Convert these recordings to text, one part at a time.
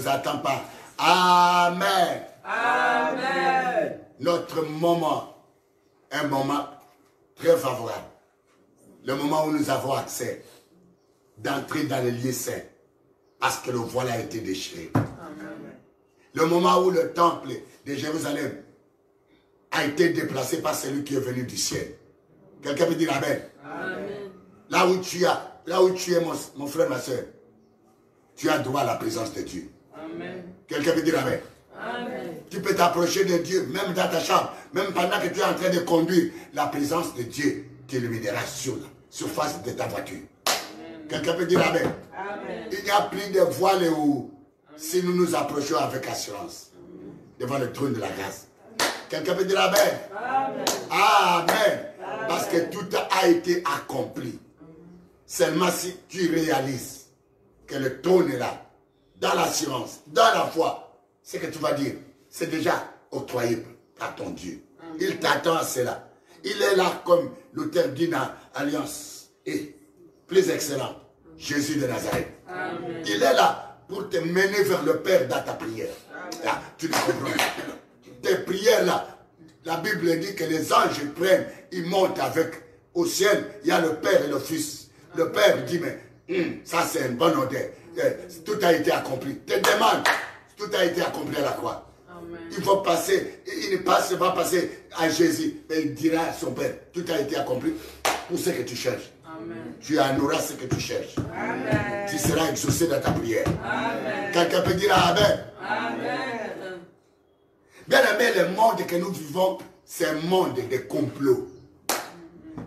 Attends pas. Amen. Amen. Notre moment, un moment très favorable. Le moment où nous avons accès d'entrer dans les lieux saints parce que le voile a été déchiré. Amen. Le moment où le temple de Jérusalem a été déplacé par celui qui est venu du ciel. Quelqu'un peut dire Amen. Amen. Là où tu es, mon frère, ma soeur, tu as droit à la présence de Dieu. Quelqu'un peut dire Amen. Amen. Tu peux t'approcher de Dieu, même dans ta chambre, même pendant que tu es en train de conduire. La présence de Dieu t'illuminera sur la surface de ta voiture. Quelqu'un peut dire Amen. Amen. Il n'y a plus de voile où si nous nous approchons avec assurance devant le trône de la grâce. Quelqu'un peut dire Amen. Amen. Amen. Parce que tout a été accompli. Seulement si tu réalises que le trône est là, dans l'assurance, dans la foi, ce que tu vas dire, c'est déjà octroyé par ton Dieu. Il t'attend à cela. Il est là comme l'auteur d'une alliance et plus excellent, Jésus de Nazareth. Amen. Il est là pour te mener vers le Père dans ta prière. Là, tu le comprends. Tes prières là, la Bible dit que les anges prennent, ils montent avec au ciel, il y a le Père et le Fils. Le Père dit, mais ça c'est une bonne odeur. Tout a été accompli. Te demande, tout a été accompli à la croix. Amen. Il faut passer, il ne va passer à Jésus, mais il dira à son Père, tout a été accompli pour ce que tu cherches. Amen. Tu en auras ce que tu cherches. Amen. Tu seras exaucé dans ta prière. Quelqu'un peut dire Amen. Amen. Bien aimé, le monde que nous vivons, c'est un monde de complot,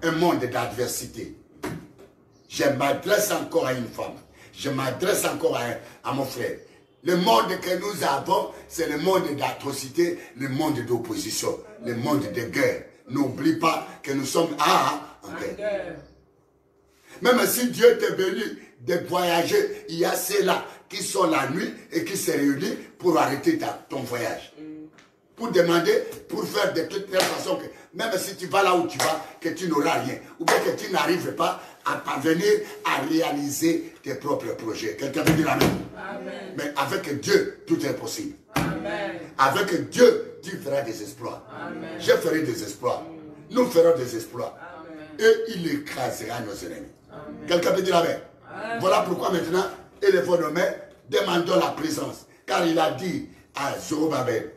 un monde d'adversité. Je m'adresse encore à une femme. Je m'adresse encore à mon frère. Le monde que nous avons, c'est le monde d'atrocité, le monde d'opposition, le monde de guerre. N'oublie pas que nous sommes en guerre. Même si Dieu t'a béni de voyager, il y a ceux-là qui sont la nuit et qui se réunissent pour arrêter ton voyage. Pour demander, pour faire de toute façon que même si tu vas là où tu vas, que tu n'auras rien. Ou bien que tu n'arrives pas à parvenir à réaliser tes propres projets. Quelqu'un veut dire Amen. Amen. Mais avec Dieu, tout est possible. Amen. Avec Dieu, tu feras des exploits. Amen. Je ferai des exploits. Nous ferons des exploits. Amen. Et il écrasera nos ennemis. Quelqu'un peut dire Amen. Amen. Voilà pourquoi maintenant, élevons nos mains, demandons la présence. Car il a dit à Zorobabel,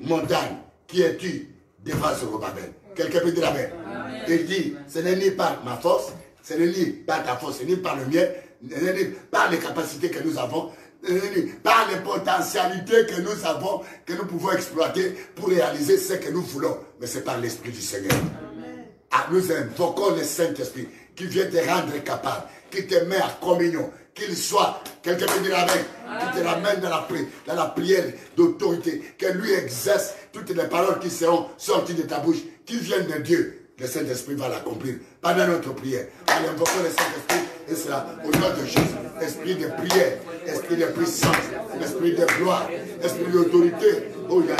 montagne, qui es-tu devant Zorobabel? Quelqu'un peut dire Amen. Amen. Il dit, ce n'est ni par ma force, ce n'est ni par ta force, ce n'est ni par le mien, ce n'est ni par les capacités que nous avons, ce n'est ni par les potentialités que nous avons, que nous pouvons exploiter pour réaliser ce que nous voulons. Mais c'est par l'Esprit du Seigneur. Amen. Ah, nous invoquons le Saint-Esprit qui vient te rendre capable, qui te met à communion, qu'il soit, quelqu'un peut dire Amen, qui te ramène dans la prière d'autorité, que lui exerce toutes les paroles qui seront sorties de ta bouche, qui viennent de Dieu. Le Saint-Esprit va l'accomplir pendant notre prière. Allez, invoquons le Saint-Esprit et cela au nom de Jésus. Esprit de prière, esprit de puissance, esprit de gloire, esprit d'autorité. Oh, Yana,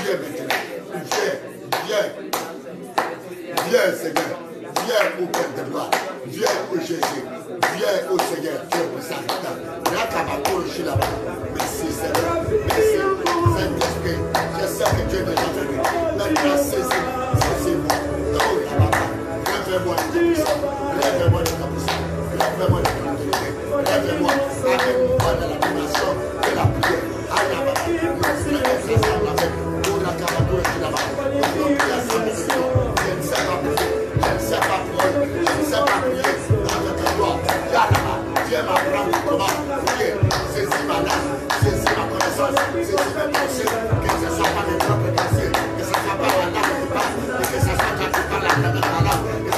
viens maintenant. Viens, Seigneur. Viens au Père de gloire. Viens au Jésus. Viens au Seigneur. Dieu pour sa vie. Merci, Seigneur. Merci, Saint-Esprit. Je sais que Dieu est déjà venu. Maintenant, saisis-moi. Lève-moi de ta puissance. Lève-moi de ta puissance. Lève-moi de ta autorité. Lève-moi. Amène-moi dans la dimension de la prière. Viens m'apprendre comment prier. Saisis ma langue, saisis ma connaissance, saisis mes pensées. Que ce soit pas mes propres pensées, que ce soit pas la langue qui parle, que ce soit quand tu parles la langue,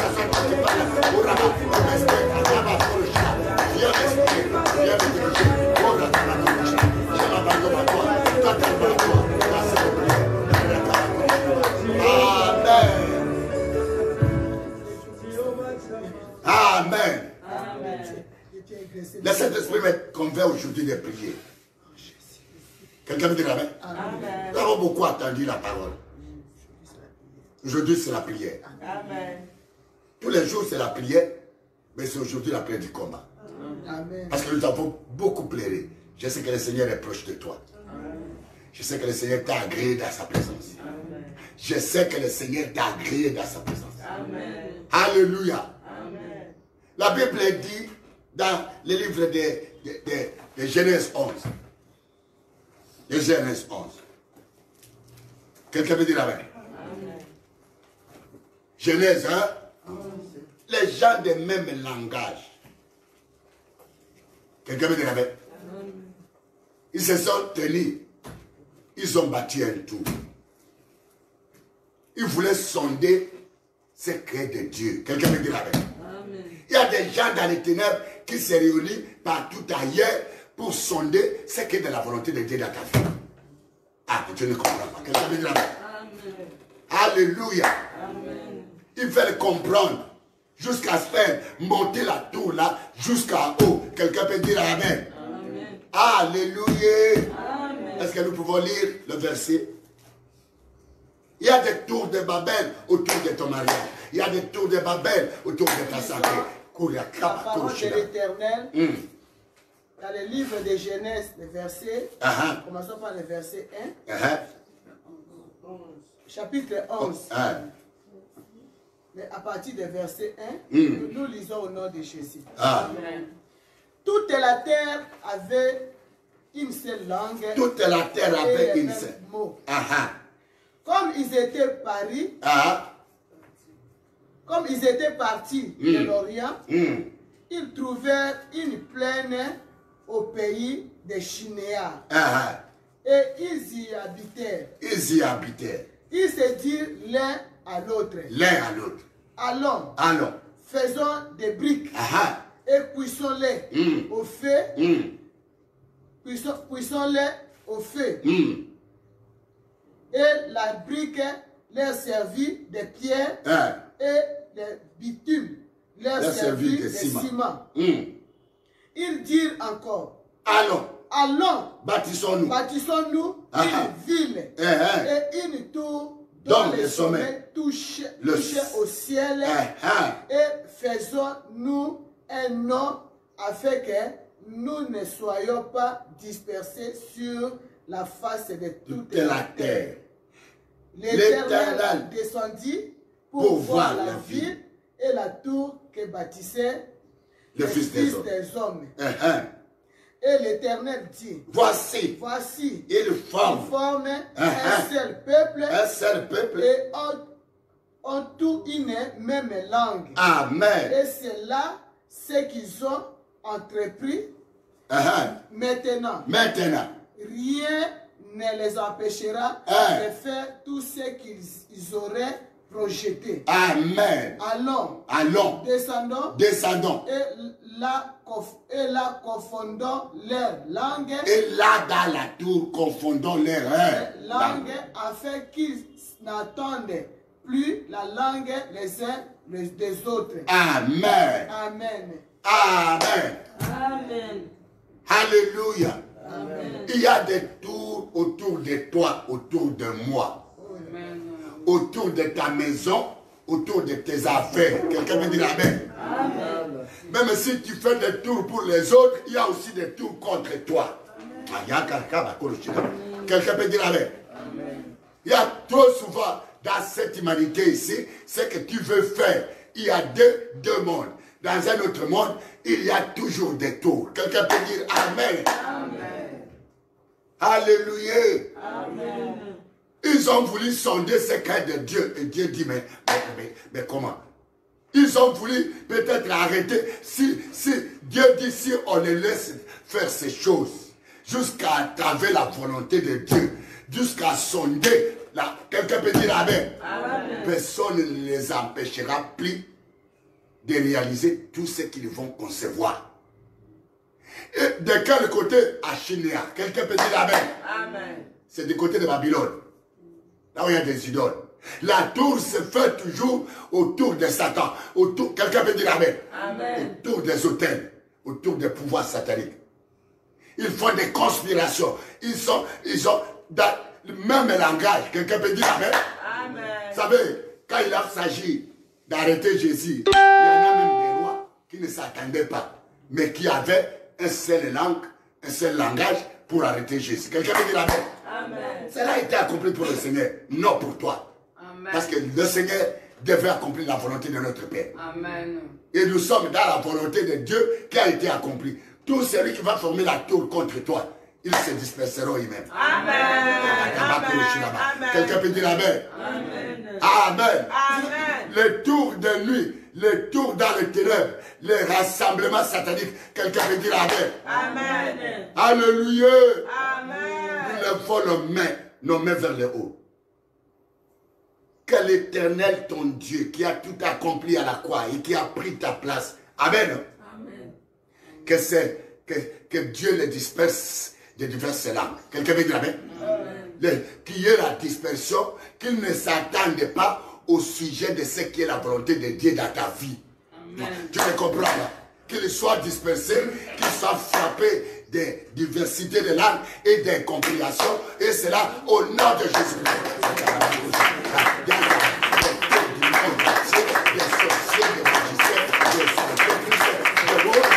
Quelqu'un me dit amen? Amen. Nous avons beaucoup attendu la parole. Aujourd'hui, c'est la prière. Amen. Tous les jours, c'est la prière, mais c'est aujourd'hui la prière du combat. Amen. Parce que nous avons beaucoup pleuré. Je sais que le Seigneur est proche de toi. Je sais que le Seigneur t'a agréé dans sa présence. Amen. Je sais que le Seigneur t'a agréé dans sa présence. Amen. Alléluia. Amen. La Bible dit dans le livre de Genèse 11. De Genèse 11. Quelqu'un veut dire amen? Amen. Genèse 1. Les gens de même langage. Quelqu'un veut dire amen? Ils se sont tenus. Ils ont bâti un tour. Ils voulaient sonder ce secret de Dieu. Quelqu'un veut dire amen? Amen. Il y a des gens dans les ténèbres qui se réunissent partout ailleurs pour sonder ce qui est de la volonté de Dieu dans ta vie. Ah, Dieu ne comprend pas. Quelqu'un veut dire amen? Amen. Alléluia. Amen. Il fait le comprendre jusqu'à se faire monter la tour là jusqu'à haut. Quelqu'un peut dire amen? Amen. Alléluia. Amen. Est-ce que nous pouvons lire le verset? Il y a des tours de Babel autour de ton mariage. Il y a des tours de Babel autour de ta santé. La parole de l'Éternel, dans le livre de Genèse, les versets, commençons par le verset 1, chapitre 11. Mais à partir du verset 1, nous lisons au nom de Jésus. Amen. Toute la terre avait une seule langue. Toute la terre avait une seule mot. Comme ils étaient partis de l'Orient, ils trouvèrent une plaine au pays des Chinéas. Et ils y habitèrent. Ils y habitèrent. Ils se dirent l'un à l'autre. L'un à l'autre. Allons. Allons. Faisons des briques. Et cuisons-les au feu. Cuisons-les au feu. Et la brique leur servit de pierre et le bitume leur servit de ciment. Ils dirent encore, allons, bâtissons-nous une ville et une tour dont le sommet touche au ciel et faisons-nous un nom afin que nous ne soyons pas dispersés sur la face de toute la terre. L'Éternel descendit pour voir la ville et la tour que bâtissaient les fils des hommes. Et l'Éternel dit, voici, ils forment un seul peuple, et ont tous une même langue. Amen. Et c'est là ce qu'ils ont entrepris. Maintenant, rien ne les empêchera de faire tout ce qu'ils auraient projeté. Amen. Allons. Descendons. Et là confondons leur langue. Et là dans la tour confondons leur langue afin qu'ils n'entendent plus la langue les uns des autres. Amen. Amen. Amen. Amen. Alléluia. Amen. Il y a des tours autour de toi, autour de moi. Amen. Autour de ta maison, autour de tes affaires. Quelqu'un peut dire amen. Amen. Même si tu fais des tours pour les autres, il y a aussi des tours contre toi. Quelqu'un peut dire amen. Amen. Il y a trop souvent dans cette humanité ici, ce que tu veux faire. Il y a deux mondes. Dans un autre monde, il y a toujours des tours. Quelqu'un peut dire amen. Amen. Alléluia. Amen. Ils ont voulu sonder ce secret de Dieu. Et Dieu dit, mais comment? Ils ont voulu peut-être arrêter. Si Dieu dit, si on les laisse faire ces choses, jusqu'à travers la volonté de Dieu, jusqu'à sonder, quelqu'un peut dire amen. Amen. Personne ne les empêchera plus de réaliser tout ce qu'ils vont concevoir. Et de quel côté? À Chinéa. Quelqu'un peut dire amen. Amen. C'est du côté de Babylone. Là où il y a des idoles. La tour se fait toujours autour de Satan. Quelqu'un peut dire amen. Amen. Autour des autels. Autour des pouvoirs sataniques. Ils font des conspirations. Ils ont dans le même langage. Quelqu'un peut dire Amen. Amen. Vous savez, quand il a s'agit d'arrêter Jésus, il y en a même des rois qui ne s'attendaient pas, mais qui avaient un seul langue, un seul langage pour arrêter Jésus. Quelqu'un peut dire Amen. Amen. Cela a été accompli pour le Seigneur, non pour toi. Amen. Parce que le Seigneur devait accomplir la volonté de notre Père. Amen. Et nous sommes dans la volonté de Dieu qui a été accomplie. Tout celui qui va former la tour contre toi, ils se disperseront eux-mêmes. Amen. Amen. Quelqu'un peut dire Amen. Amen. Amen. Amen. Les tours de nuit, les tours dans les ténèbres, les rassemblements sataniques. Quelqu'un peut dire Amen. Amen. Alléluia. Amen. Nous levons nos mains vers le haut. Que l'Éternel, ton Dieu, qui a tout accompli à la croix et qui a pris ta place. Amen. Amen. Que Dieu les disperse de diverses langues. Quelqu'un veut dire Amen. Qu'il y ait la dispersion, qu'ils ne s'attendent pas au sujet de ce qui est la volonté de Dieu dans ta vie. Amen. Tu me comprends là? Qu'ils soient dispersés, qu'ils soient frappés des diversités de langues et des compréhensions. Et cela au nom de Jésus-Christ. Des sorciers, des magiciens, des sacrifices, des rois,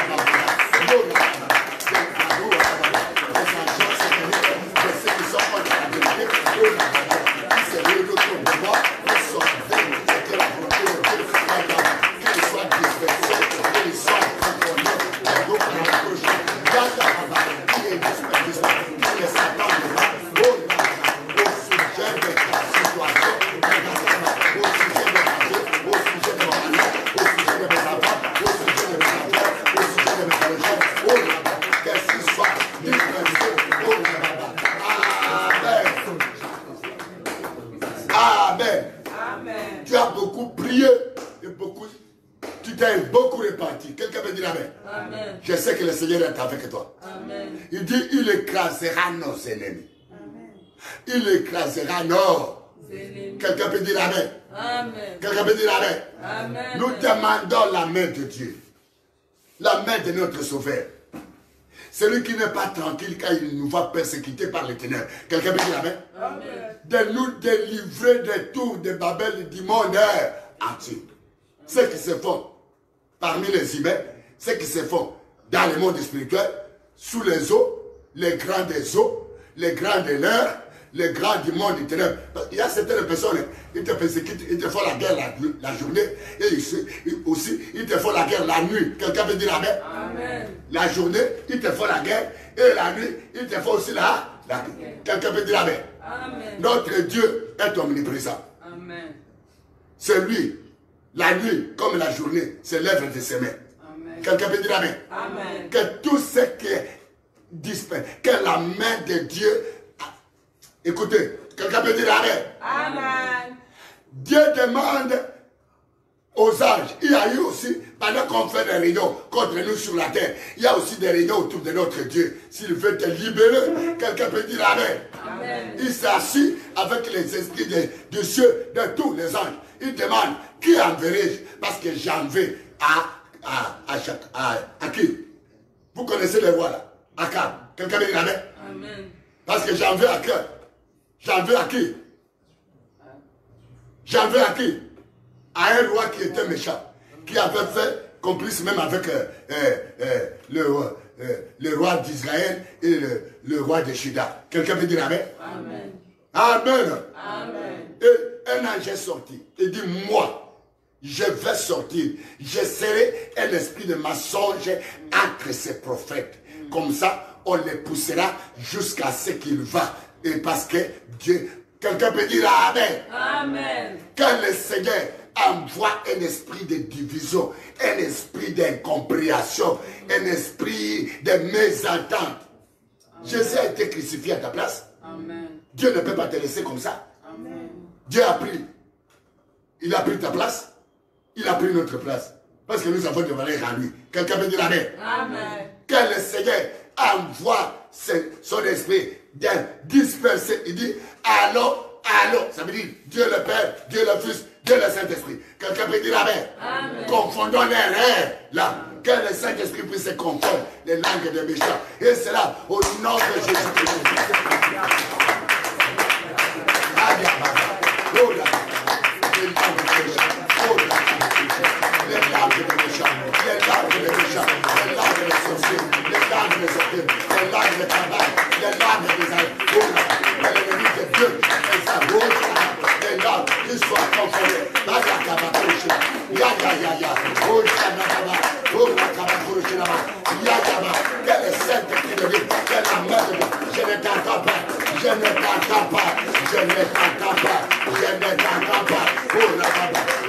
tu as beaucoup prié et tu t'es beaucoup réparti. Quelqu'un peut dire Amen. Amen. Je sais que le Seigneur est avec toi. Amen. Il dit, il écrasera nos ennemis. Amen. Il écrasera nos ennemis. Quelqu'un peut dire Amen. Amen. Quelqu'un peut dire Amen. Amen. Nous demandons la main de Dieu. La main de notre Sauveur. Celui qui n'est pas tranquille quand il nous va persécuter par les ténèbres. Quelqu'un peut dire Amen. Amen. De nous délivrer des tours de Babel du monde entier. Ceux qui se font parmi les humains, ceux qui se font dans le monde spirituel, sous les eaux, les grands des eaux, les grands de l'air, les grands du monde du ténèbres. Il y a certaines personnes, ils te persécutent, ils te font la guerre la journée, et aussi, ils te font la guerre la nuit. Quelqu'un peut dire Amen. Amen. La journée, ils te font la guerre, et la nuit, ils te font aussi la guerre. Quelqu'un peut dire Amen. Amen. Notre Dieu est omniprésent. Amen. C'est lui, la nuit comme la journée, c'est l'œuvre de ses mains. Quelqu'un peut dire Amen. Amen. Que tout ce qui est disparu, que la main de Dieu. Écoutez, quelqu'un peut dire Amen. Amen. Dieu demande aux anges. Il y a eu aussi, pendant qu'on fait des réunions contre nous sur la terre, il y a aussi des réunions autour de notre Dieu. S'il veut te libérer, quelqu'un peut dire Amen. Amen. Il s'assit avec les esprits de cieux, de tous les anges. Il demande, qui enverrai-je? Parce que j'en vais à qui? Vous connaissez les rois là? Akab. Quelqu'un peut dire Amen. Amen. Parce que j'en veux à qui? J'en veux à qui? J'en veux à qui? À un roi qui était méchant, qui avait fait complice même avec le roi d'Israël et le roi de Juda. Quelqu'un peut dire Amen? Amen. Amen. Amen. Et un ange est sorti et dit, moi, je vais sortir, je serai un esprit de mensonge entre ces prophètes. Comme ça, on les poussera jusqu'à ce qu'il va. Et parce que Dieu, quelqu'un peut dire Amen. Amen. Que le Seigneur envoie un esprit de division, un esprit d'incompréhension, un esprit de mésentente. Jésus a été crucifié à ta place. Amen. Dieu ne peut pas te laisser comme ça. Amen. Dieu a pris. Il a pris ta place. Il a pris notre place. Parce que nous avons de valeur en lui. Quelqu'un peut dire Amen. Amen. Que le Seigneur envoie son esprit de disperser. Il dit, allons. Ça veut dire Dieu le Père, Dieu le Fils, Dieu le Saint-Esprit. Quelqu'un peut dire Amen. Amen. Confondons les rêves là. Que le Saint-Esprit puisse confondre les langues des méchants. Et cela au nom de Jésus-Christ. Les langues des méchants, les langues des méchants, les langues des sorciers, les langues des sorciers, les langues des travail, les langues des aïeux, l'ennemi de Dieu, et ça bouge, les langues qui soient confondées. Quelle est celle qui te dit, quelle est la main de Dieu? Je ne t'entends pas, je ne t'entends pas, je ne t'entends pas, je ne t'entends pas.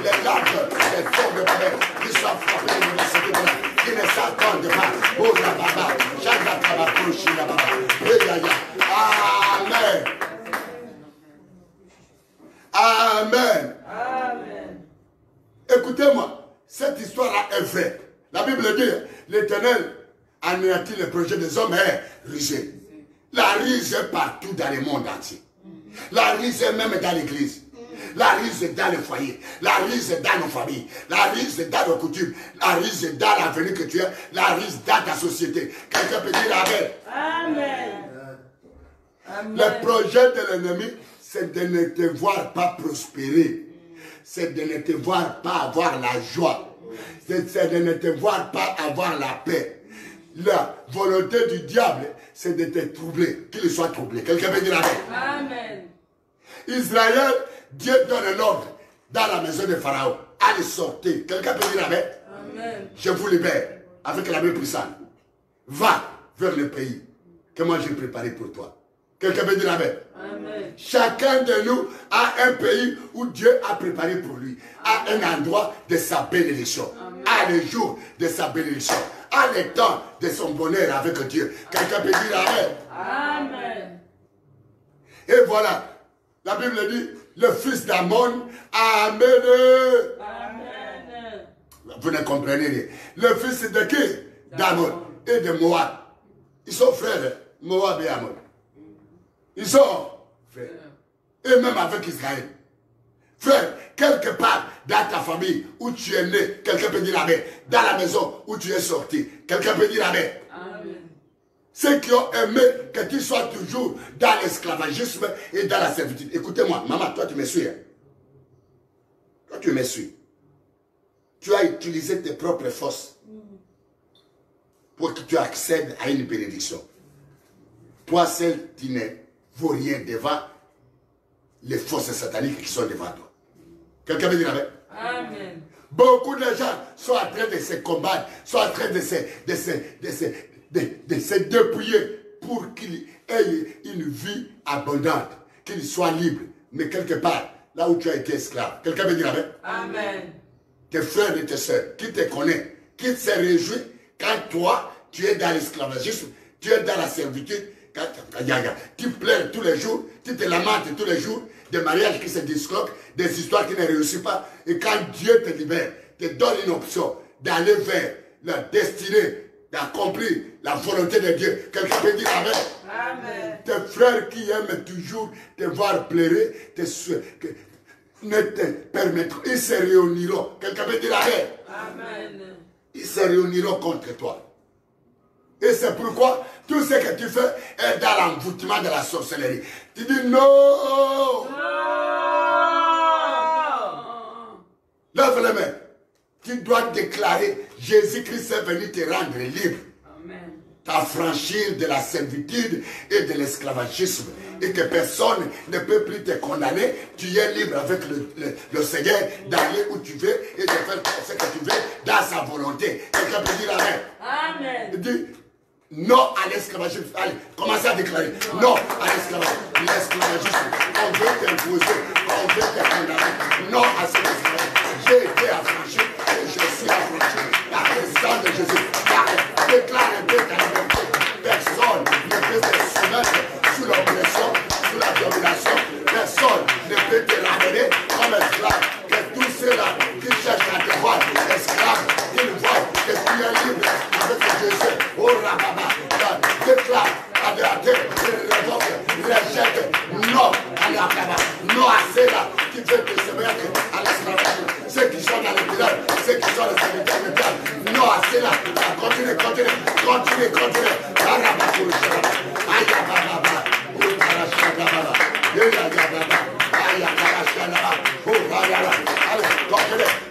Les langues, les formes de Babel, qui sont frappées de l'université de là, qui ne s'attendent pas. Oh la baba, Amen. Amen. Amen. Écoutez-moi, cette histoire-là est vraie. La Bible dit, l'Éternel anéantit le projet des hommes et rusé. La ruse est partout dans le monde entier. La ruse est même dans l'église. La ruse est dans le foyer. La ruse est dans nos familles. La ruse est dans nos coutumes. La ruse est dans l'avenir que tu as. La ruse dans ta société. Quelqu'un peut dire Amen. Amen. Le projet de l'ennemi, c'est de ne te voir pas prospérer. C'est de ne te voir pas avoir la joie. C'est de ne te voir pas avoir la paix. La volonté du diable, c'est de te troubler. Qu'il soit troublé. Quelqu'un peut dire Amen. Israël, Dieu donne l'ordre dans la maison de Pharaon. Allez sortir. Quelqu'un peut dire Amen. Je vous libère avec la main puissante. Va vers le pays que moi j'ai préparé pour toi. Quelqu'un peut dire Amen. Amen. Chacun de nous a un pays où Dieu a préparé pour lui. A un endroit de sa bénédiction. A le jour de sa bénédiction. A le temps de son bonheur avec Dieu. Quelqu'un peut dire Amen. Amen. Et voilà. La Bible dit, le fils d'Amon a amené. Amen. Vous ne comprenez rien. Le fils de qui? D'Amon et de Moab. Ils sont frères, Moab et Amon. Ils sont frères. Et même avec Israël. Frère, quelque part dans ta famille où tu es né, quelqu'un peut dire Amen. Dans la maison où tu es sorti, quelqu'un peut dire Amen. Amen. Ceux qui ont aimé que tu sois toujours dans l'esclavagisme et dans la servitude. Écoutez-moi, maman, toi tu me suis. Hein? Toi tu me suis. Tu as utilisé tes propres forces pour que tu accèdes à une bénédiction. Toi seul, tu ne vaux rien devant les forces sataniques qui sont devant toi. Quelqu'un veut dire Amen? Amen. Beaucoup de gens sont en train de se combattre, sont en train de se dépouiller pour qu'ils aient une vie abondante, qu'ils soient libres. Mais quelque part, là où tu as été esclave, quelqu'un veut dire Amen? Amen. Tes frères et tes soeurs, qui te connaissent, qui se réjouit quand toi, tu es dans l'esclavagisme, tu es dans la servitude, tu pleures tous les jours, tu te lamentes tous les jours, des mariages qui se disloquent, des histoires qui ne réussissent pas. Et quand Dieu te libère, te donne une option d'aller vers la destinée, d'accomplir la volonté de Dieu. Quelqu'un peut dire Amen. Amen. Tes frères qui aiment toujours te voir pleurer, ne te permettront, ils se réuniront. Quelqu'un peut dire Amen. Amen. Ils se réuniront contre toi. Et c'est pourquoi tout ce que tu fais est dans l'envoûtement de la sorcellerie. Tu dis non. Lève les mains. Tu dois déclarer Jésus-Christ est venu te rendre libre. Amen. T'affranchir de la servitude et de l'esclavagisme. Et que personne ne peut plus te condamner. Tu es libre avec le Seigneur d'aller où tu veux et de faire ce que tu veux dans sa volonté. Quelqu'un peut dire Amen. Amen. Dis non à l'esclavagisme. Allez, commencez à déclarer non à l'esclavagisme. L'esclavagisme, on veut t'imposer, on veut te condamner. Non à cet esclavagisme. J'ai été affranchi et je suis affranchi. La présence de Jésus. Déclare un peu ta liberté. Personne ne peut te soumettre sous l'oppression, sous la domination. Personne ne peut te ramener comme esclave. Que tous ceux-là qui cherchent à te voir esclave, ils voient que tu es libre avec Jésus. Oh Rababa, déclare à Dieu, révoque, rejette, non à la Rababa, non à ceux-là qui veulent te se mettre à l'esclavage. Ceux qui sont dans le village, ceux qui sont les serviteurs de Dieu, non à ceux-là Continuez.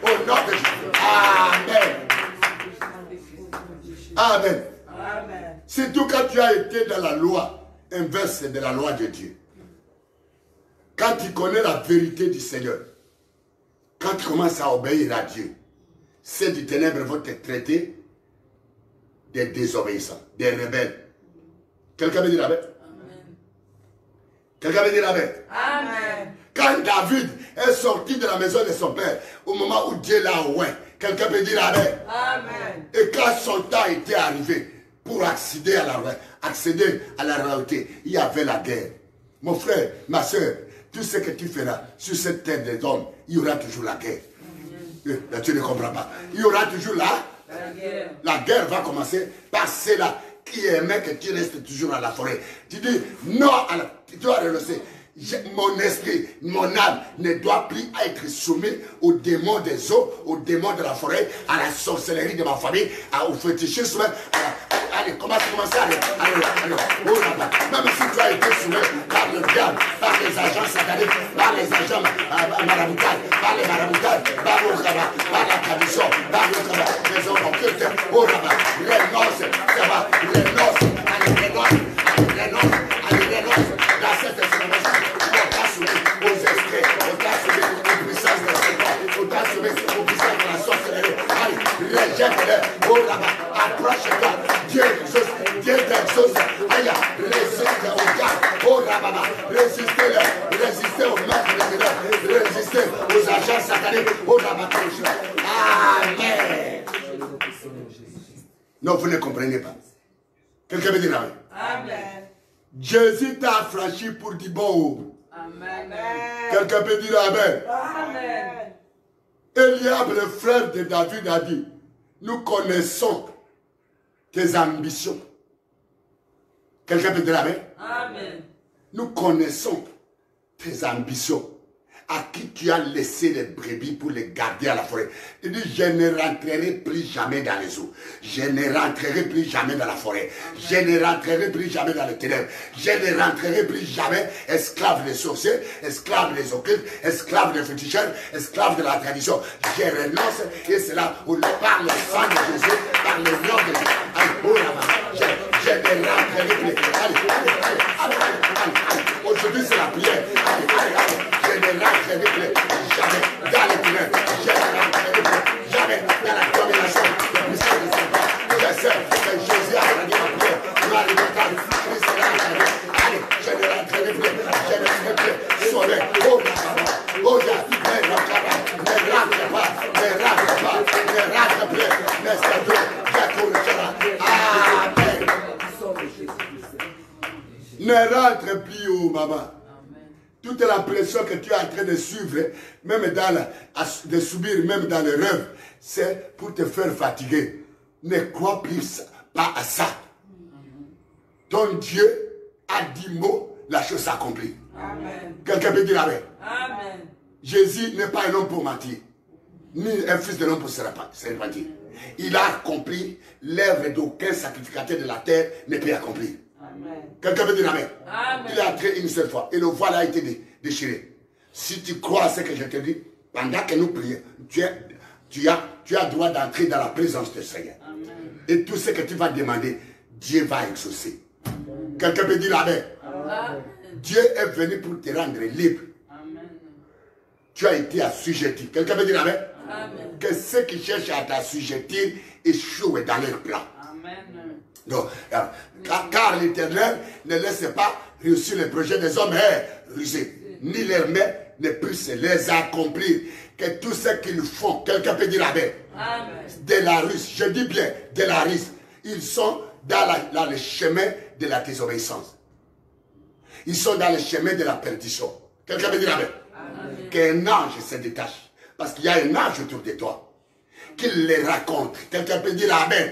Au nom de Jésus. Amen. Amen. Surtout quand tu as été dans la loi inverse de la loi de Dieu. Quand tu connais la vérité du Seigneur, quand tu commences à obéir à Dieu, ceux du ténèbre vont te traiter des désobéissants, des rebelles. Quelqu'un veut dire amen? Quelqu'un veut dire amen? Amen. Quand David est sorti de la maison de son père, au moment où Dieu l'a oint, quelqu'un peut dire amen? Amen. Et quand son temps était arrivé pour accéder à la réalité, il y avait la guerre. Mon frère, ma soeur, tout ce que tu feras sur cette terre des hommes, il y aura toujours la guerre. Là, tu ne comprends pas. Il y aura toujours la guerre. La guerre va commencer par ceux-là qui aimaient que tu restes toujours à la forêt. Tu dis non, tu dois renoncer. Mon esprit, mon âme ne doit plus être soumis aux démons des eaux, aux démons de la forêt, à la sorcellerie de ma famille, au fétichisme. Allez, commence à aller. Même si tu as été soumis par le diable, par les agents sataniques, par les agents maraboutages, par les maraboutages, par le rabat, par la tradition, par le rabat, les hommes occultes, au rabat, les noces, ça va, les noces, dans cette expérience, tu n'as pas soumis aux esprits, tu n'as soumis aux puissances de Satan, tu n'as soumis aux puissances de la sorcellerie. Allez, rejette-les, au rabat, approche-toi. Dieu d'exauce, aïe, résiste aux gars, au rabat, résistez aux maîtres de résistez aux agents sataniques, au rabat. Amen. Non, vous ne comprenez pas. Quelqu'un veut dire amen? Amen. Jésus t'a affranchi pour du bon. Amen. Quelqu'un peut dire amen? Amen. Eliab, le frère de David, a dit, nous connaissons tes ambitions. Quelqu'un peut dire amen? Amen. Nous connaissons tes ambitions. À qui tu as laissé les brebis pour les garder à la forêt. Il dit, je ne rentrerai plus jamais dans les eaux. Je ne rentrerai plus jamais dans la forêt. Je ne rentrerai plus jamais dans les ténèbres. Je ne rentrerai plus jamais esclave des sorciers, esclave des occultes, esclave des féticheurs, esclave de la tradition. Je renonce et c'est là où par le sang de Jésus, par le nom de Jésus. Je ne rentrerai plus. Allez. Aujourd'hui c'est la prière. Allez. Je ne rentrerai plus jamais dans les ténèbres. Je ne rentrerai plus jamais dans la domination des puissances de Satan. Je sais que Jésus a rendu ma prière. Christ est là. Allez, je ne rentrerai plus. Je ne serai plus sauvé. Oh, ne rentre pas, mais c'est Dieu qui corrigera. Amen. Ne rentre plus, oh maman. Toute la pression que tu es en train de suivre, même de subir, même dans le rêve, c'est pour te faire fatiguer. Ne crois plus pas à ça. Ton Dieu a dit mots, la chose s'accomplit. Quelqu'un peut dire amen. Amen. Jésus n'est pas un homme pour mentir, ni un fils de l'homme pour se repentir. Il a accompli l'œuvre d'aucun sacrificateur de la terre ne peut accomplir. Quelqu'un peut dire amen. Amen. Il a entré une seule fois et le voile a été déchiré. Si tu crois à ce que je te dis, pendant que nous prions, tu as droit d'entrer dans la présence du Seigneur. Amen. Et tout ce que tu vas demander, Dieu va exaucer. Quelqu'un peut dire amen. Amen. Dieu est venu pour te rendre libre. Amen. Tu as été assujetti. Quelqu'un peut dire amen. Amen. Que ceux qui cherchent à t'assujettir échouent dans leur plan. Amen. Donc, car l'Éternel ne laisse pas réussir les projets des hommes rusés, ni leurs mains ne puissent les accomplir. Que tout ce qu'ils font, quelqu'un peut dire amen. De la ruse, je dis bien de la ruse, ils sont dans le chemin de la désobéissance. Ils sont dans le chemin de la perdition. Quelqu'un peut dire amen. Qu'un ange se détache, parce qu'il y a un ange autour de toi, qu'il les raconte. Quelqu'un peut dire amen.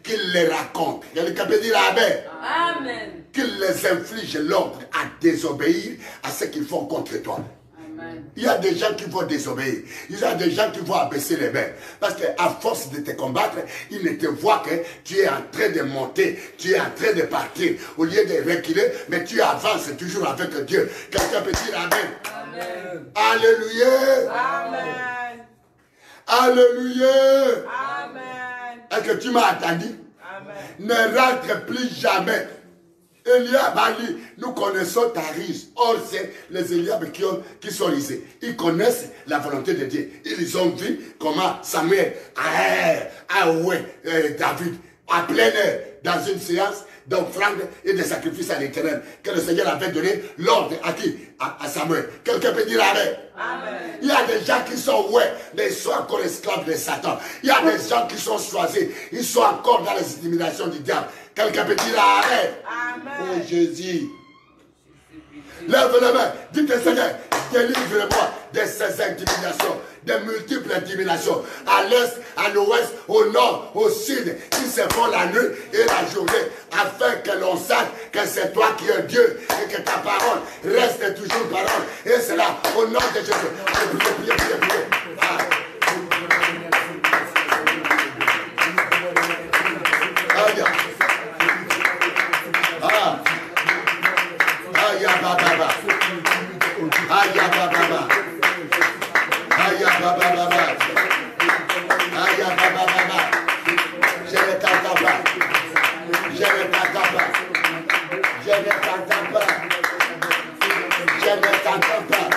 Qu'il les raconte. Quelqu'un peut dire amen. Amen. Qu'il les inflige l'ordre à désobéir à ce qu'ils font contre toi. Amen. Il y a des gens qui vont désobéir. Il y a des gens qui vont abaisser les mains. Parce qu'à force de te combattre, ils ne te voient que tu es en train de monter, tu es en train de partir. Au lieu de reculer, mais tu avances toujours avec Dieu. Quelqu'un peut dire Amen. Amen. Alléluia. Amen. Alléluia. Amen. Est-ce que tu m'as entendu? Amen. Ne rentre plus jamais. Eliab a dit, nous connaissons ta ruse. Or, c'est les Eliab qui sont risés. Ils connaissent la volonté de Dieu. Ils ont vu comment Samuel a David à plein air dans une séance d'offrande et de sacrifice à l'Éternel que le Seigneur avait donné l'ordre à qui? À Samuel. Quelqu'un peut dire Amen. Amen. Il y a des gens qui sont mais ils sont encore esclaves de Satan. Il y a des gens qui sont choisis. Ils sont encore dans les intimidations du diable. Quelqu'un peut dire Amen. Amen. Oh Jésus. Lève les mains. Dites Seigneur, délivre-moi de ces intimidations, de multiples intimidations. À l'est, à l'ouest, au nord, au sud, qui se font la nuit et la journée, afin que l'on sache que c'est toi qui es Dieu et que ta parole reste toujours parole. Et c'est là, au nom de Jésus. Priez. Je ne t'entends pas. Je ne t'entends pas. Je ne t'entends pas. Je ne t'entends pas.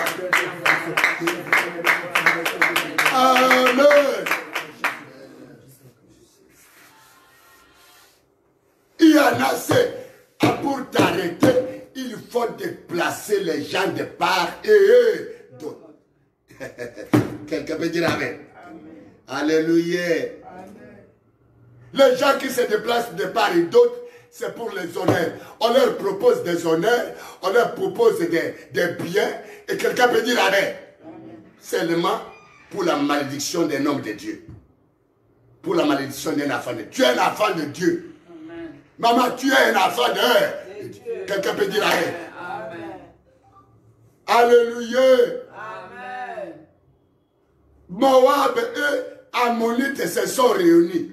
Amen. Il y en a assez. Pour t'arrêter, il faut déplacer les gens de part et d'autre. Quelqu'un peut dire Amen. Alléluia. Les gens qui se déplacent de part et d'autre, c'est pour les honneurs. On leur propose des honneurs, on leur propose des biens, et quelqu'un peut dire Amen. Seulement pour la malédiction d'un homme de Dieu. Pour la malédiction d'un enfant de Dieu. Tu es un enfant de Dieu. Amen. Maman, tu es un enfant de Dieu. Quelqu'un peut dire Amen. Amen. Alléluia. Amen. Moab et Ammonites se sont réunis.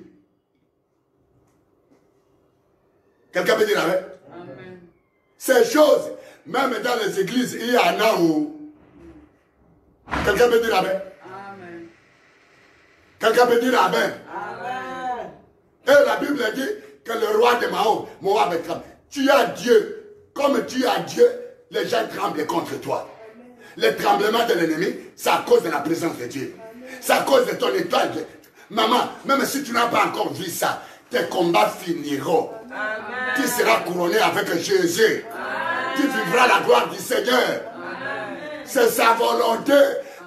Quelqu'un peut dire Amen. Amen. Ces choses, même dans les églises, il y en a où. Quelqu'un peut dire Amen. Amen. Quelqu'un peut dire Amen. Amen. Et la Bible dit que le roi de Moab tremble. Tu as Dieu. Comme tu as Dieu, les gens tremblent contre toi. Le tremblement de l'ennemi, c'est à cause de la présence de Dieu. C'est à cause de ton étoile. Maman, même si tu n'as pas encore vu ça, tes combats finiront. Amen. Tu seras couronné avec Jésus. Amen. Tu vivras la gloire du Seigneur. C'est sa volonté.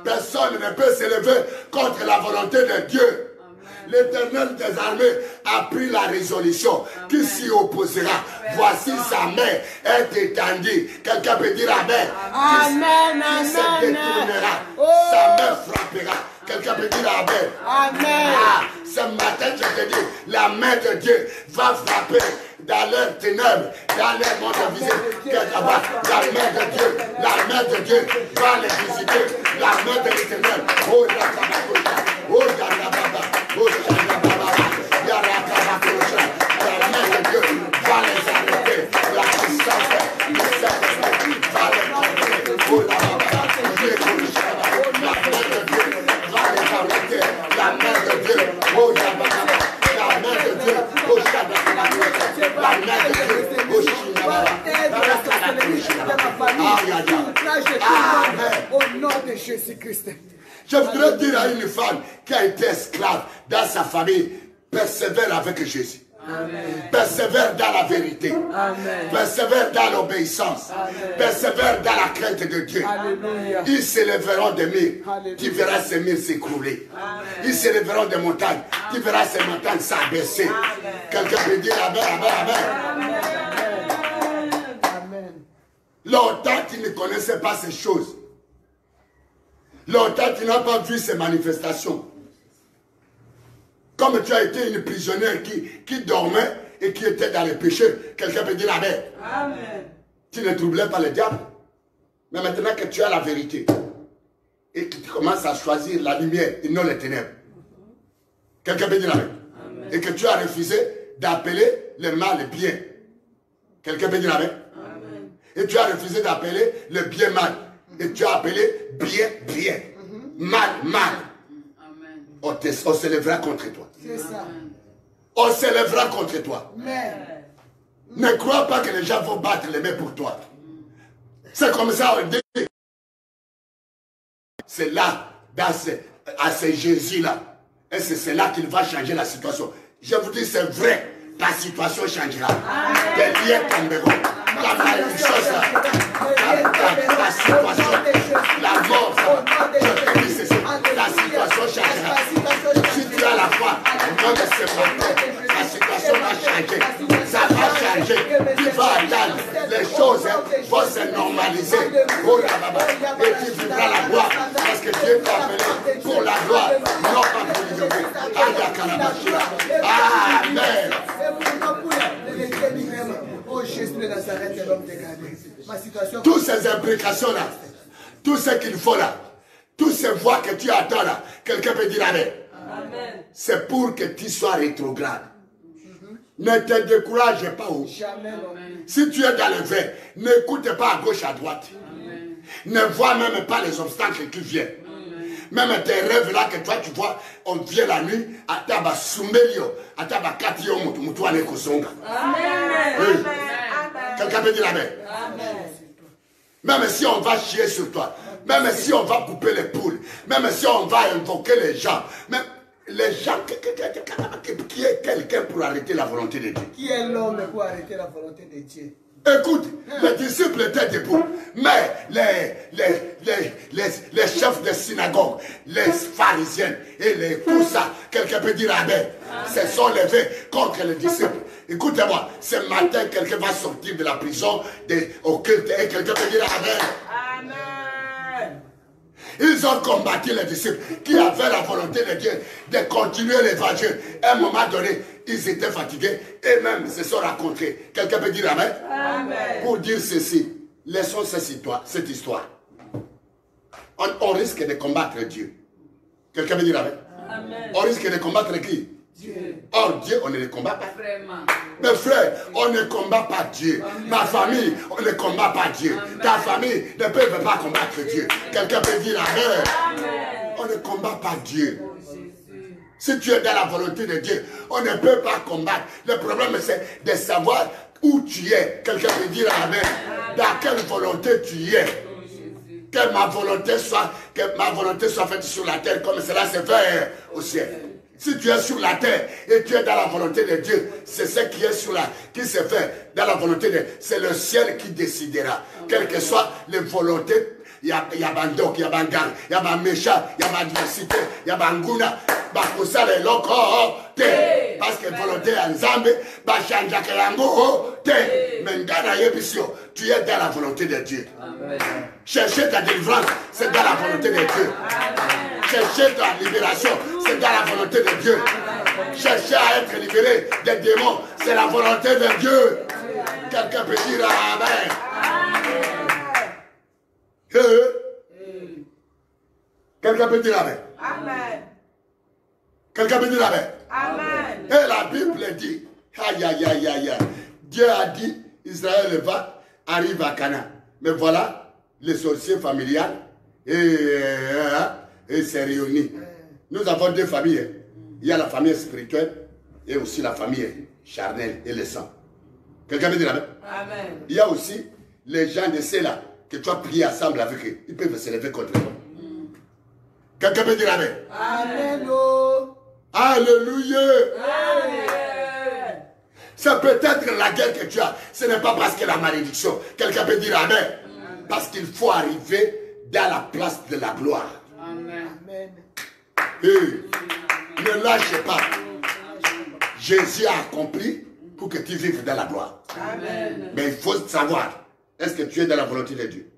Personne ne peut s'élever contre la volonté de Dieu. L'Éternel des armées a pris la résolution. Amen. Qui s'y opposera? Amen. Voici sa main est étendue. Quelqu'un peut dire Amen. Amen. Qui se détournera, sa main frappera. Quelqu'un peut dire Amen. Amen. Ce matin, je te dis, la main de Dieu va frapper dans leurs ténèbres, dans leur monde invisible. La main de Dieu va les visiter. La main de l'Éternel. Oh, oh, oh, la main de Dieu va les arrêter. La puissance du Saint-Esprit va les contrôler. Oh, la main de Dieu va les arrêter. La main de Dieu, oh, la main de Dieu, oh, la main de Dieu, oh, au nom de Jésus-Christ. Je voudrais dire à une femme qui a été esclave dans sa famille, persévère avec Jésus. Amen. Persévère dans la vérité. Amen. Persévère dans l'obéissance. Persévère dans la crainte de Dieu. Alléluia. Ils s'élèveront des murs. Tu verras ces murs s'écrouler. Ils s'élèveront des montagnes. Tu verras ces montagnes s'abaisser. Quelqu'un peut dire Amen, Amen, Amen. Amen. Longtemps tu ne connaissais pas ces choses. Longtemps tu n'as pas vu ces manifestations. Comme tu as été une prisonnière qui dormait et qui était dans les péchés, quelqu'un peut dire Amen. Amen. Tu ne troublais pas le diable. Mais maintenant que tu as la vérité, et que tu commences à choisir la lumière et non les ténèbres. Quelqu'un peut dire amen. Et que tu as refusé d'appeler le mal le bien. Quelqu'un peut dire amen. Et tu as refusé d'appeler le bien mal. Et tu as appelé bien, bien. Mal, mal. On se lèvera contre toi. C'est ça. On se lèvera contre toi. Amen. Ne crois pas que les gens vont battre les mains pour toi. C'est comme ça on dit. C'est là, à ce Jésus-là. Et c'est là qu'il va changer la situation. Je vous dis, c'est vrai. Ta situation changera. Tes liens tomberont. La malédiction, la situation, la mort, je te dis ceci, la situation changera. Si tu as la foi, au nom de ce matin, la situation va changer. Ça va changer. Tu vas attendre. Les choses vont se normaliser. Oh là baba. Et tu vivras la gloire. Parce que Dieu t'a appelé pour la gloire. Non pas pour l'ignorer. Amen. Toutes ces implications-là, tout ce qu'il faut là, toutes ces voix que tu attends là, quelqu'un peut dire amen. C'est pour que tu sois rétrograde. Ne te décourage pas. Si tu es dans le vin, n'écoute pas à gauche, à droite. Ne vois même pas les obstacles qui viennent. Même tes rêves là que toi tu vois, on vient la nuit, à taba sumelio, à taba katio mutu ane kosonga. Amen. Quelqu'un peut dire amen. Même si on va chier sur toi, même si on va couper les poules, même si on va invoquer les gens, même les gens, qui est quelqu'un pour arrêter la volonté de Dieu? Qui est l'homme pour arrêter la volonté de Dieu? Écoute, les disciples étaient debout, mais les chefs de synagogue, les pharisiens et tout ça, quelqu'un peut dire amen, se sont levés contre les disciples. Écoutez-moi, ce matin, quelqu'un va sortir de la prison au culte et quelqu'un peut dire amen. Amen. Ils ont combattu les disciples qui avaient la volonté de Dieu de continuer l'évangile. À un moment donné, ils étaient fatigués et même se sont rencontrés. Quelqu'un peut dire amen? Amen. Pour dire ceci, laissons cette histoire. On risque de combattre Dieu. Quelqu'un peut dire amen? Amen. On risque de combattre qui? Dieu. Or, Dieu, on ne le combat pas. Vraiment. Mes frères, on ne combat pas Dieu. Amen. Ma famille, on ne combat pas Dieu. Amen. Ta famille ne peut pas combattre Dieu. Quelqu'un peut dire amen. Amen. On ne combat pas Dieu. Si tu es dans la volonté de Dieu, on ne peut pas combattre. Le problème, c'est de savoir où tu es. Quelqu'un peut dire amen. Dans quelle volonté tu es. Que ma volonté soit faite sur la terre comme cela se fait au ciel. Si tu es sur la terre et tu es dans la volonté de Dieu, c'est ce qui est qui se fait dans la volonté de Dieu. C'est le ciel qui décidera. Quelles que soient les volontés, il y a Bandok, il y a Bangang, il y a méchant, il y a diversité, il y a Banguna, Bakusa les locaux, parce que volonté en Zambie, Bachanja Kelango, Mengana Yebisio, tu es dans la volonté de Dieu. Chercher ta délivrance, c'est dans la volonté de Dieu. Chercher ta libération, c'est dans la volonté de Dieu. Chercher à être libéré des démons, c'est la volonté de Dieu. Quelqu'un peut dire amen. Quelqu'un peut dire amen. Amen. Quelqu'un peut dire amen. Amen. Et la Bible dit, aïe aïe aïe aïe, Dieu a dit, Israël arrive à Canaan. Mais voilà, les sorciers familiales et s'est réunis. Nous avons deux familles. Il y a la famille spirituelle et aussi la famille charnelle et le sang. Quelqu'un peut dire amen? Amen. Il y a aussi les gens de ceux-là que tu as prié ensemble avec eux. Ils peuvent se lever contre toi. Quelqu'un peut dire amen? Amen. Alléluia. Amen. C'est peut-être la guerre que tu as. Ce n'est pas parce que la malédiction. Quelqu'un peut dire amen. Parce qu'il faut arriver dans la place de la gloire. Amen. Ne lâche pas. Jésus a accompli pour que tu vives dans la gloire. Amen. Mais il faut savoir, est-ce que tu es dans la volonté de Dieu?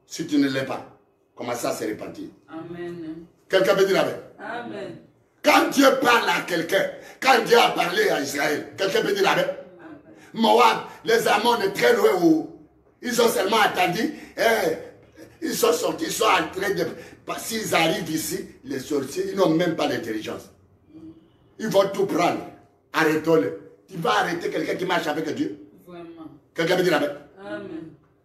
Si tu ne l'es pas, comment ça se repentir? Amen. Quelqu'un peut dire amen? Amen. Quand Dieu parle à quelqu'un, quand Dieu a parlé à Israël, quelqu'un peut dire amen? Moab, les Ammons très loin où ils ont seulement attendu Ils sont sortis, ils sont en train de... S'ils arrivent ici, les sorciers, ils n'ont même pas l'intelligence. Ils vont tout prendre. Arrêtons-le. Tu vas arrêter quelqu'un qui marche avec Dieu? Quelqu'un peut dire Amen? Amen.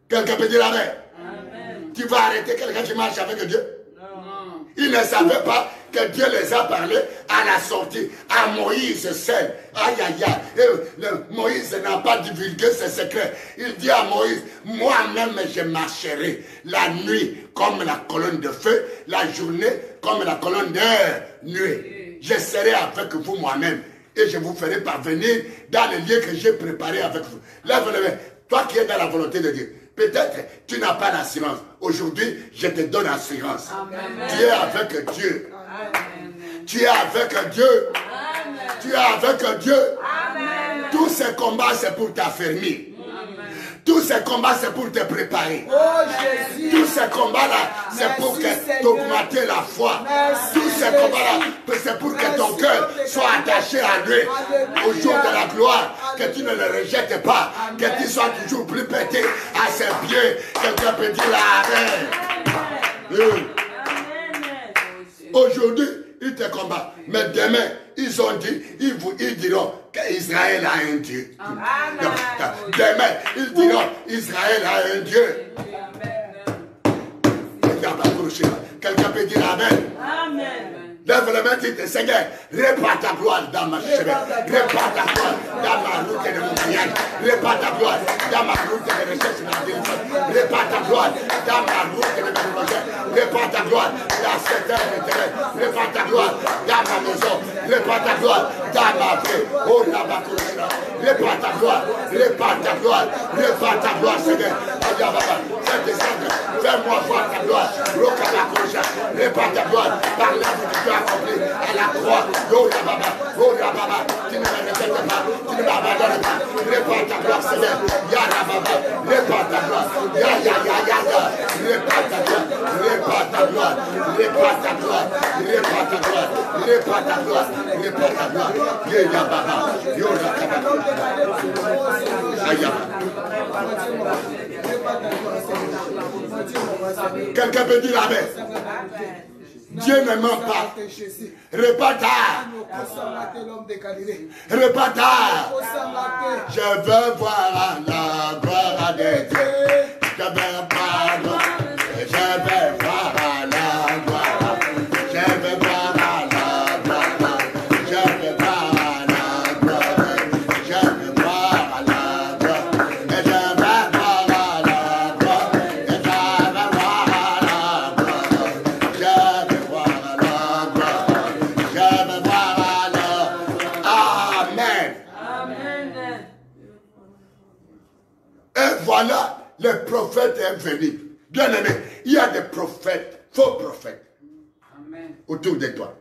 Quelqu'un peut dire Amen? Amen. Tu vas arrêter quelqu'un qui marche avec Dieu? Non. Ils ne savaient pas que Dieu les a parlé à la sortie, à Moïse seul. Aïe, aïe, aïe. Moïse n'a pas divulgué ses secrets. Il dit à Moïse, moi-même je marcherai la nuit comme la colonne de feu, la journée comme la colonne de nuit. Je serai avec vous moi-même et je vous ferai parvenir dans les lieux que j'ai préparés avec vous. Lève-le main. Toi qui es dans la volonté de Dieu. Peut-être tu n'as pas d'assurance. Aujourd'hui, je te donne assurance. Amen. Tu es avec Dieu. Amen. Tu es avec Dieu. Amen. Tu es avec Dieu. Amen. Tous ces combats, c'est pour t'affermir. Tous ces combats, c'est pour te préparer. Oh, Jésus. Tous ces combats-là, c'est pour t'augmenter la foi. Merci, tous ces combats-là, c'est pour que ton cœur soit attaché à lui. Au jour de la gloire, que tu ne le rejettes pas. Amen. Que tu sois toujours plus pété à ses pieds. Quelqu'un peut dire Amen. Aujourd'hui, ils te combattent. Mais demain, ils ont dit, ils diront qu'Israël a un Dieu. Amen. Demain, ils diront Israël a un Dieu. Quelqu'un peut dire Amen. Amen. Lève le main, dis Seigneur, répare ta gloire dans ma chemin. Répare ta gloire dans ma route de mon voyage. Répare ta gloire dans ma route de recherche de la délivrance. Répare ta gloire dans ma route de mes projets. Répare ta gloire dans cette heure de terrain. Répare ta gloire dans ma maison. Répare ta gloire dans ma vie. Oh, Nabakoshira. Répare ta gloire. Répare ta gloire. Répare ta gloire, Seigneur. Fais descendre. Fais-moi voir ta gloire. Rokabakoshira. Répare ta gloire par l'œuvre de Dieu accompli à la croix. Oh Rababa, tu ne me répètes pas, tu ne m'abandonnes pas. Répare ta gloire, Seigneur. Ya Rababa, répare ta gloire. Ya. Répare ta gloire, répare ta gloire, répare ta gloire, répare ta gloire, répare ta gloire, répare ta gloire. Ya Baba, yo Rababa. Quelqu'un peut dire Amen. Dieu ne ment pas. Répata. Répata. Je veux voir la gloire de Dieu. Je veux voir. Je veux voir la gloire. Je veux voir la gloire. Je veux voir la gloire. Je veux voir la gloire. Et je veux voir la gloire. Et je veux voir la gloire. Amen. Et voilà, le prophète est venu. Bien aimé, il y a des prophètes, faux prophètes, autour de toi.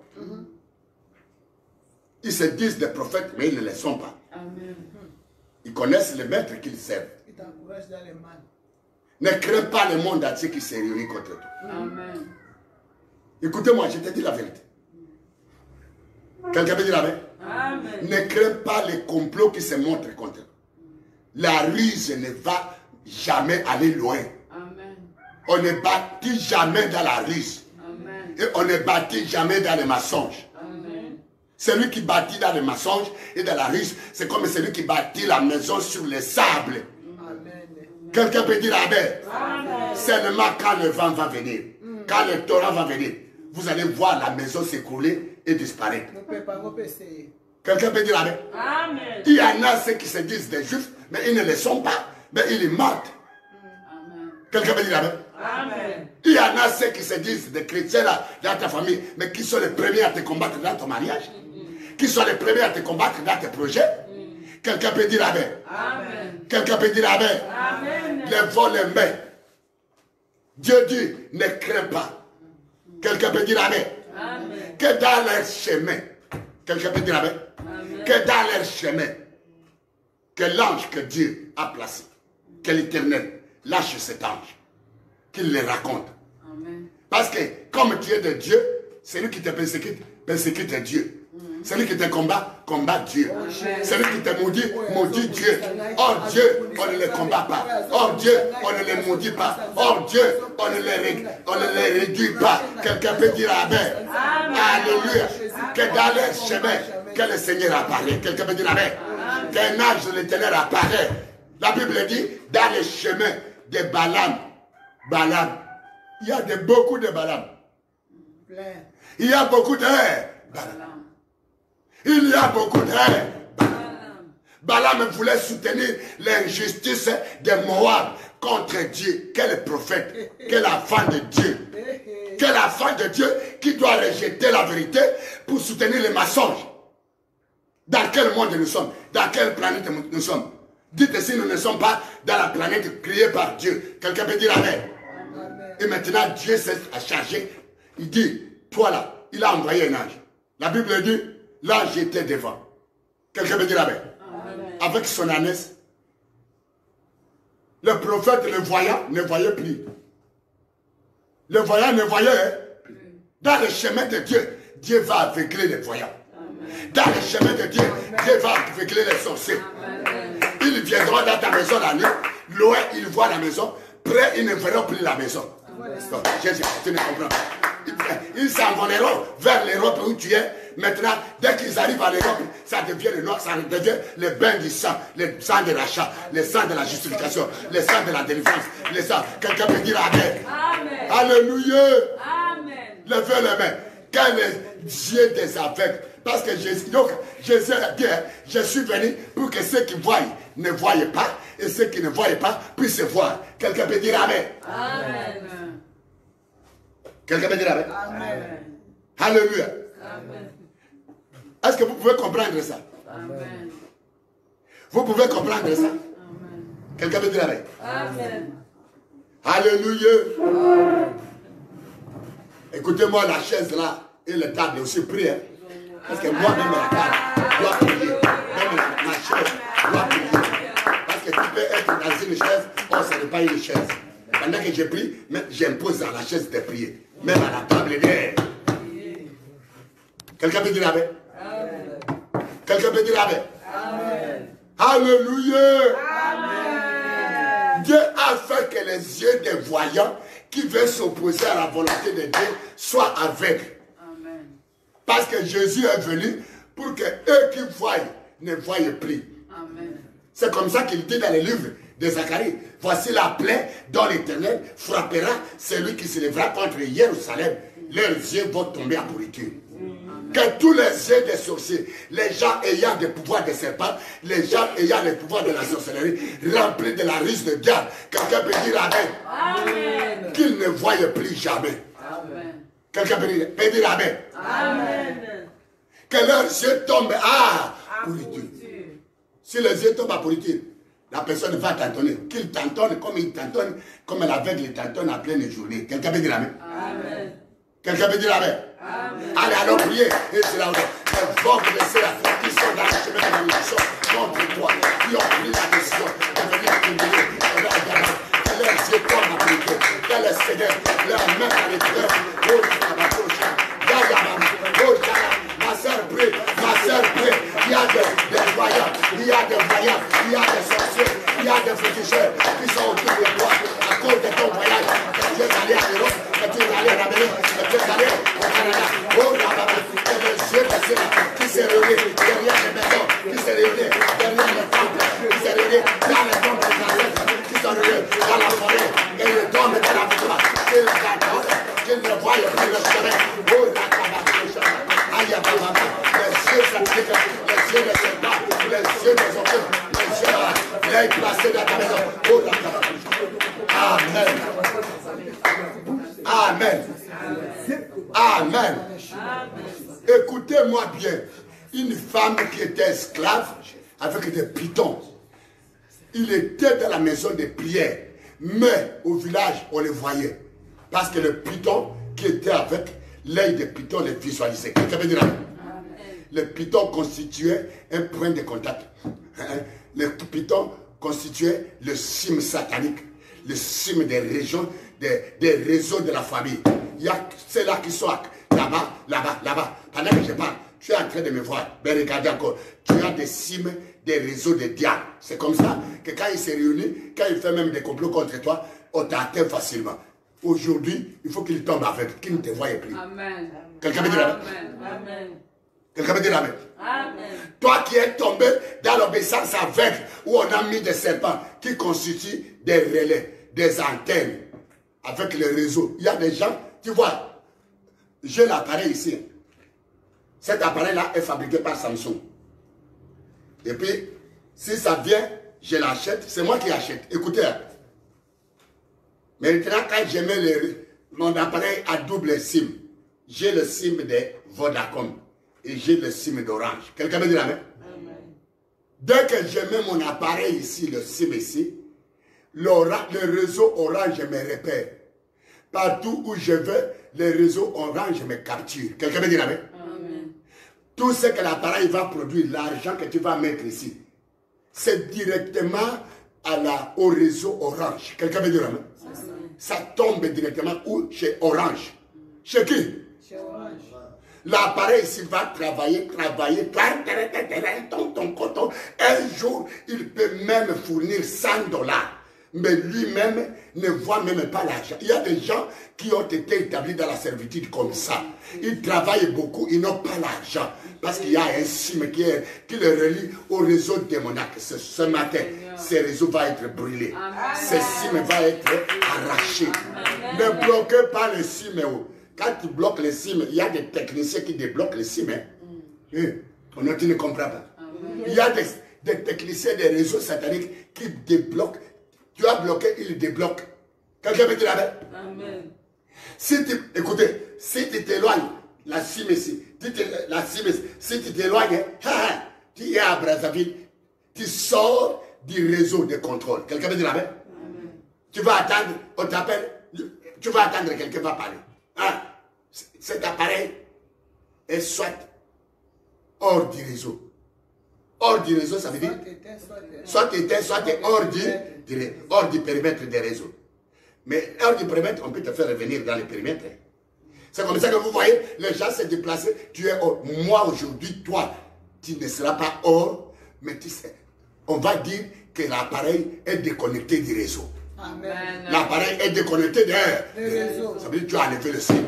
Ils se disent des prophètes, mais ils ne le sont pas. Ils connaissent le maître qu'ils servent. Ils t'encouragent dans les mal. Ne crains pas le monde entier qui se réunit contre toi. Écoutez-moi, je te dis la vérité. Quelqu'un peut dire Amen? Amen. Ne crains pas les complots qui se montrent contre toi. La ruse ne va jamais aller loin. Amen. On ne bâtit jamais dans la ruse. Amen. Et on ne bâtit jamais dans les mensonges. Amen. Celui qui bâtit dans les mensonges et dans la ruse, c'est comme celui qui bâtit la maison sur le sable. Quelqu'un peut dire Amen. Amen. Seulement quand le vent va venir, quand le torrent va venir, vous allez voir la maison s'écrouler et disparaître. Quelqu'un peut dire Amen. Amen. Il y en a ceux qui se disent des juifs, mais ils ne le sont pas, mais ils les mentent. Quelqu'un peut dire Amen. Amen. Il y en a ceux qui se disent des chrétiens là, dans ta famille, mais qui sont les premiers à te combattre dans ton mariage, qui sont les premiers à te combattre dans tes projets. Quelqu'un peut dire Amen. Amen. Quelqu'un peut dire Amen. Amen. Les vols, les mains. Dieu dit, ne crains pas. Quelqu'un peut dire Amen. Amen. Que dans leur chemin, quelqu'un peut dire Amen. Amen. Que dans leur chemin, que l'ange que Dieu a placé, que l'Éternel lâche cet ange, qu'il le raconte. Amen. Parce que comme tu es de Dieu, celui qui te persécute est Dieu. Celui qui te combat, combat Dieu. Celui qui te maudit, maudit Dieu. Or Dieu, on ne le combat pas. Or Dieu, on ne le maudit pas. Or Dieu, on ne le réduit pas. Quelqu'un peut dire Amen. Alléluia. Que dans les chemins, que le Seigneur apparaît. Quelqu'un peut dire Amen. Qu'un ange de l'Éternel apparaît. La Bible dit, dans les chemins de Balaam. Balaam. Il y a beaucoup de Balaam. Il y a beaucoup de Balaam. Il y a beaucoup de Balaam voulait soutenir l'injustice de Moab contre Dieu. Quel prophète, quel enfant de Dieu. Quel enfant de Dieu qui doit rejeter la vérité pour soutenir les mensonges. Dans quel monde nous sommes? Dans quelle planète nous sommes? Dites si nous ne sommes pas dans la planète créée par Dieu. Quelqu'un peut dire Amen. Et maintenant Dieu s'est chargé. Il dit, toi là, il a envoyé un ange. La Bible dit, l'ange était devant. Quelqu'un peut dire Amen. Avec son ânesse. Le prophète, le voyant, ne voyait plus. Le voyant ne voyait plus. Dans le chemin de Dieu, Dieu va aveugler les voyants. Dans le chemin de Dieu, Dieu va aveugler les sorciers. Ils viendront dans ta maison la nuit. Loin, ils voient la maison. Près, ils ne verront plus la maison. Donc, Jésus, tu ne comprends pas. Ils s'envoleront vers l'Europe où tu es. Maintenant, dès qu'ils arrivent à l'Europe, ça devient le noir, ça devient le bain du sang, le sang de l'achat, le sang de la justification, le sang de la délivrance, le sang. Quelqu'un peut dire Amen. Amen. Alléluia. Amen. Levez les mains. Quel est Dieu des aveugles? Parce que Jésus, donc, Jésus a dit, je suis venu pour que ceux qui voient ne voient pas, et ceux qui ne voient pas puissent voir. Quelqu'un peut dire Amen. Amen. Quelqu'un peut dire Amen. Amen. Alléluia. Amen. Est-ce que vous pouvez comprendre ça? Amen. Vous pouvez comprendre ça? Amen. Quelqu'un peut dire Amen. Amen. Alléluia. Amen. Écoutez-moi, la chaise là et la table aussi prie. Hein? Parce que moi-même la table doit prier. Même la chaise doit prier. Parce que tu peux être dans une chaise, oh, ce n'est pas une chaise. Pendant que je prie, j'impose à la chaise de prier. Même à la table d'air. Quelqu'un peut dire Amen? Amen. Quelqu'un peut dire Amen? Amen. Alléluia. Amen. Dieu a fait que les yeux des voyants qui veulent s'opposer à la volonté de Dieu soient aveugles. Amen. Parce que Jésus est venu pour que eux qui voient ne voient plus. C'est comme ça qu'il dit dans le livre de Zacharie. Voici la plaie dont l'Éternel frappera celui qui se lèvera contre Jérusalem. Leurs yeux vont tomber en pourriture. Que tous les yeux des sorciers, les gens ayant des pouvoirs de serpent, les gens ayant les pouvoirs de la sorcellerie, remplis de la ruse de diable, quelqu'un peut dire Amen. Amen. Qu'ils ne voient plus jamais. Amen. Quelqu'un peut dire Amen. Amen. Que leurs yeux tombent à pourriture. Si les yeux tombent à pourriture, la personne va t'entonner. Qu'il t'entonne comme il t'entonne, comme l'aveugle t'entonne à pleine journée. Quelqu'un peut dire Amen. Amen. Quelqu'un peut dire Amen. Amen. Allez, allons prier. Et c'est là où les formes de séraphins qui sont dans le chemin de la mission contre toi, qui ont pris la décision de venir t'humilier. Que leurs yeux tombent à pourriture. Que le Seigneur leur mette à l'intérieur. Ma soeur prie, ma soeur prie. Il y a des voyants, il y a des voyants, il y a des sorciers, il y a des féticheurs qui sont autour de toi à cause de ton voyage. Tu es allé à l'Europe, tu es allé à l'Amérique, tu es allé au Canada. Oh là là, et les yeux de ceux-là qui se réunissent derrière les maisons, qui se réunissent derrière les temples, qui se réunissent dans les tombes des ancêtres, qui sont réunis dans la forêt, et ils tombent dans la victoire. Qu'ils ne voient plus le chemin. Oh là là, aïe, aïe, les yeux s'appliquent, les yeux ne sont pas, les yeux ne sont pas, les yeux l'œil placé dans ta maison. Oh là là. Amen. Amen. Amen. Écoutez-moi bien. Une femme qui était esclave avec des pitons. Il était dans la maison de prière. Mais au village, on le voyait. Parce que le python qui était avec l'œil de python le visualisait. Quelqu'un veut dire Amen. Le python constituait un point de contact. Le python constituait le cime satanique, le cime des régions, des réseaux de la famille. Il y a ceux-là qui sont la là-bas, là-bas, là-bas. Pendant que je parle, tu es en train de me voir. Mais regardez encore. Tu as des cimes, des réseaux de diables. C'est comme ça que quand il s'est réuni, quand il fait même des complots contre toi, on t'atteint facilement. Aujourd'hui, il faut qu'il tombe avec, qu'il ne te voie plus. Amen. Quelqu'un me dit amen. Amen. Quelqu'un me dit amen. Amen. Toi qui es tombé dans l'obéissance aveugle, où on a mis des serpents qui constituent des relais, des antennes, avec les réseaux. Il y a des gens, tu vois, j'ai l'appareil ici. Cet appareil-là est fabriqué par Samsung. Et puis, si ça vient, je l'achète. C'est moi qui achète. Écoutez. Maintenant, quand je mets mon appareil à double SIM, j'ai le SIM de Vodacom et j'ai le SIM d'Orange. Quelqu'un me dit la même? Dès que je mets mon appareil ici, le SIM ici, le réseau Orange me repère. Partout où je vais, le réseau Orange me capture. Quelqu'un me dit la même? Tout ce que l'appareil va produire, l'argent que tu vas mettre ici, c'est directement au réseau Orange. Quelqu'un veut dire la main? Ça tombe directement où? Chez Orange. Chez qui? Chez Orange. L'appareil ici va travailler. Un jour, il peut même fournir $100. Mais lui-même ne voit même pas l'argent. Il y a des gens qui ont été établis dans la servitude comme ça. Ils travaillent beaucoup, ils n'ont pas l'argent. Parce qu'il y a un SIM qui le relie au réseau démoniaque. Ce matin, ce réseau va être brûlé. Ce SIM va être arraché. Ne bloquez pas le SIM. Quand tu bloques le SIM, il y a des techniciens qui débloquent le SIM. Tu ne comprends pas. Il y a des techniciens des réseaux sataniques qui débloquent. Tu as bloqué, il débloque. Quelqu'un peut te la mettre? Amen. Écoutez, si tu t'éloignes, la SIM ici, si tu t'éloignes, tu es à Brazzaville, tu sors du réseau de contrôle. Quelqu'un peut te la mettre? Amen. Tu vas attendre, on t'appelle, tu vas attendre, quelqu'un va parler. Cet appareil est soit hors du réseau. Hors du réseau, ça veut dire soit tu éteins, soit tu es hors du périmètre des réseaux. Mais hors du périmètre, on peut te faire revenir dans le périmètre. C'est comme ça que vous voyez, les gens se déplacent, tu es hors. Moi aujourd'hui, toi, tu ne seras pas hors, mais tu sais, on va dire que l'appareil est déconnecté du réseau. L'appareil est déconnecté du réseau. Ça veut dire que tu as enlevé le SIM.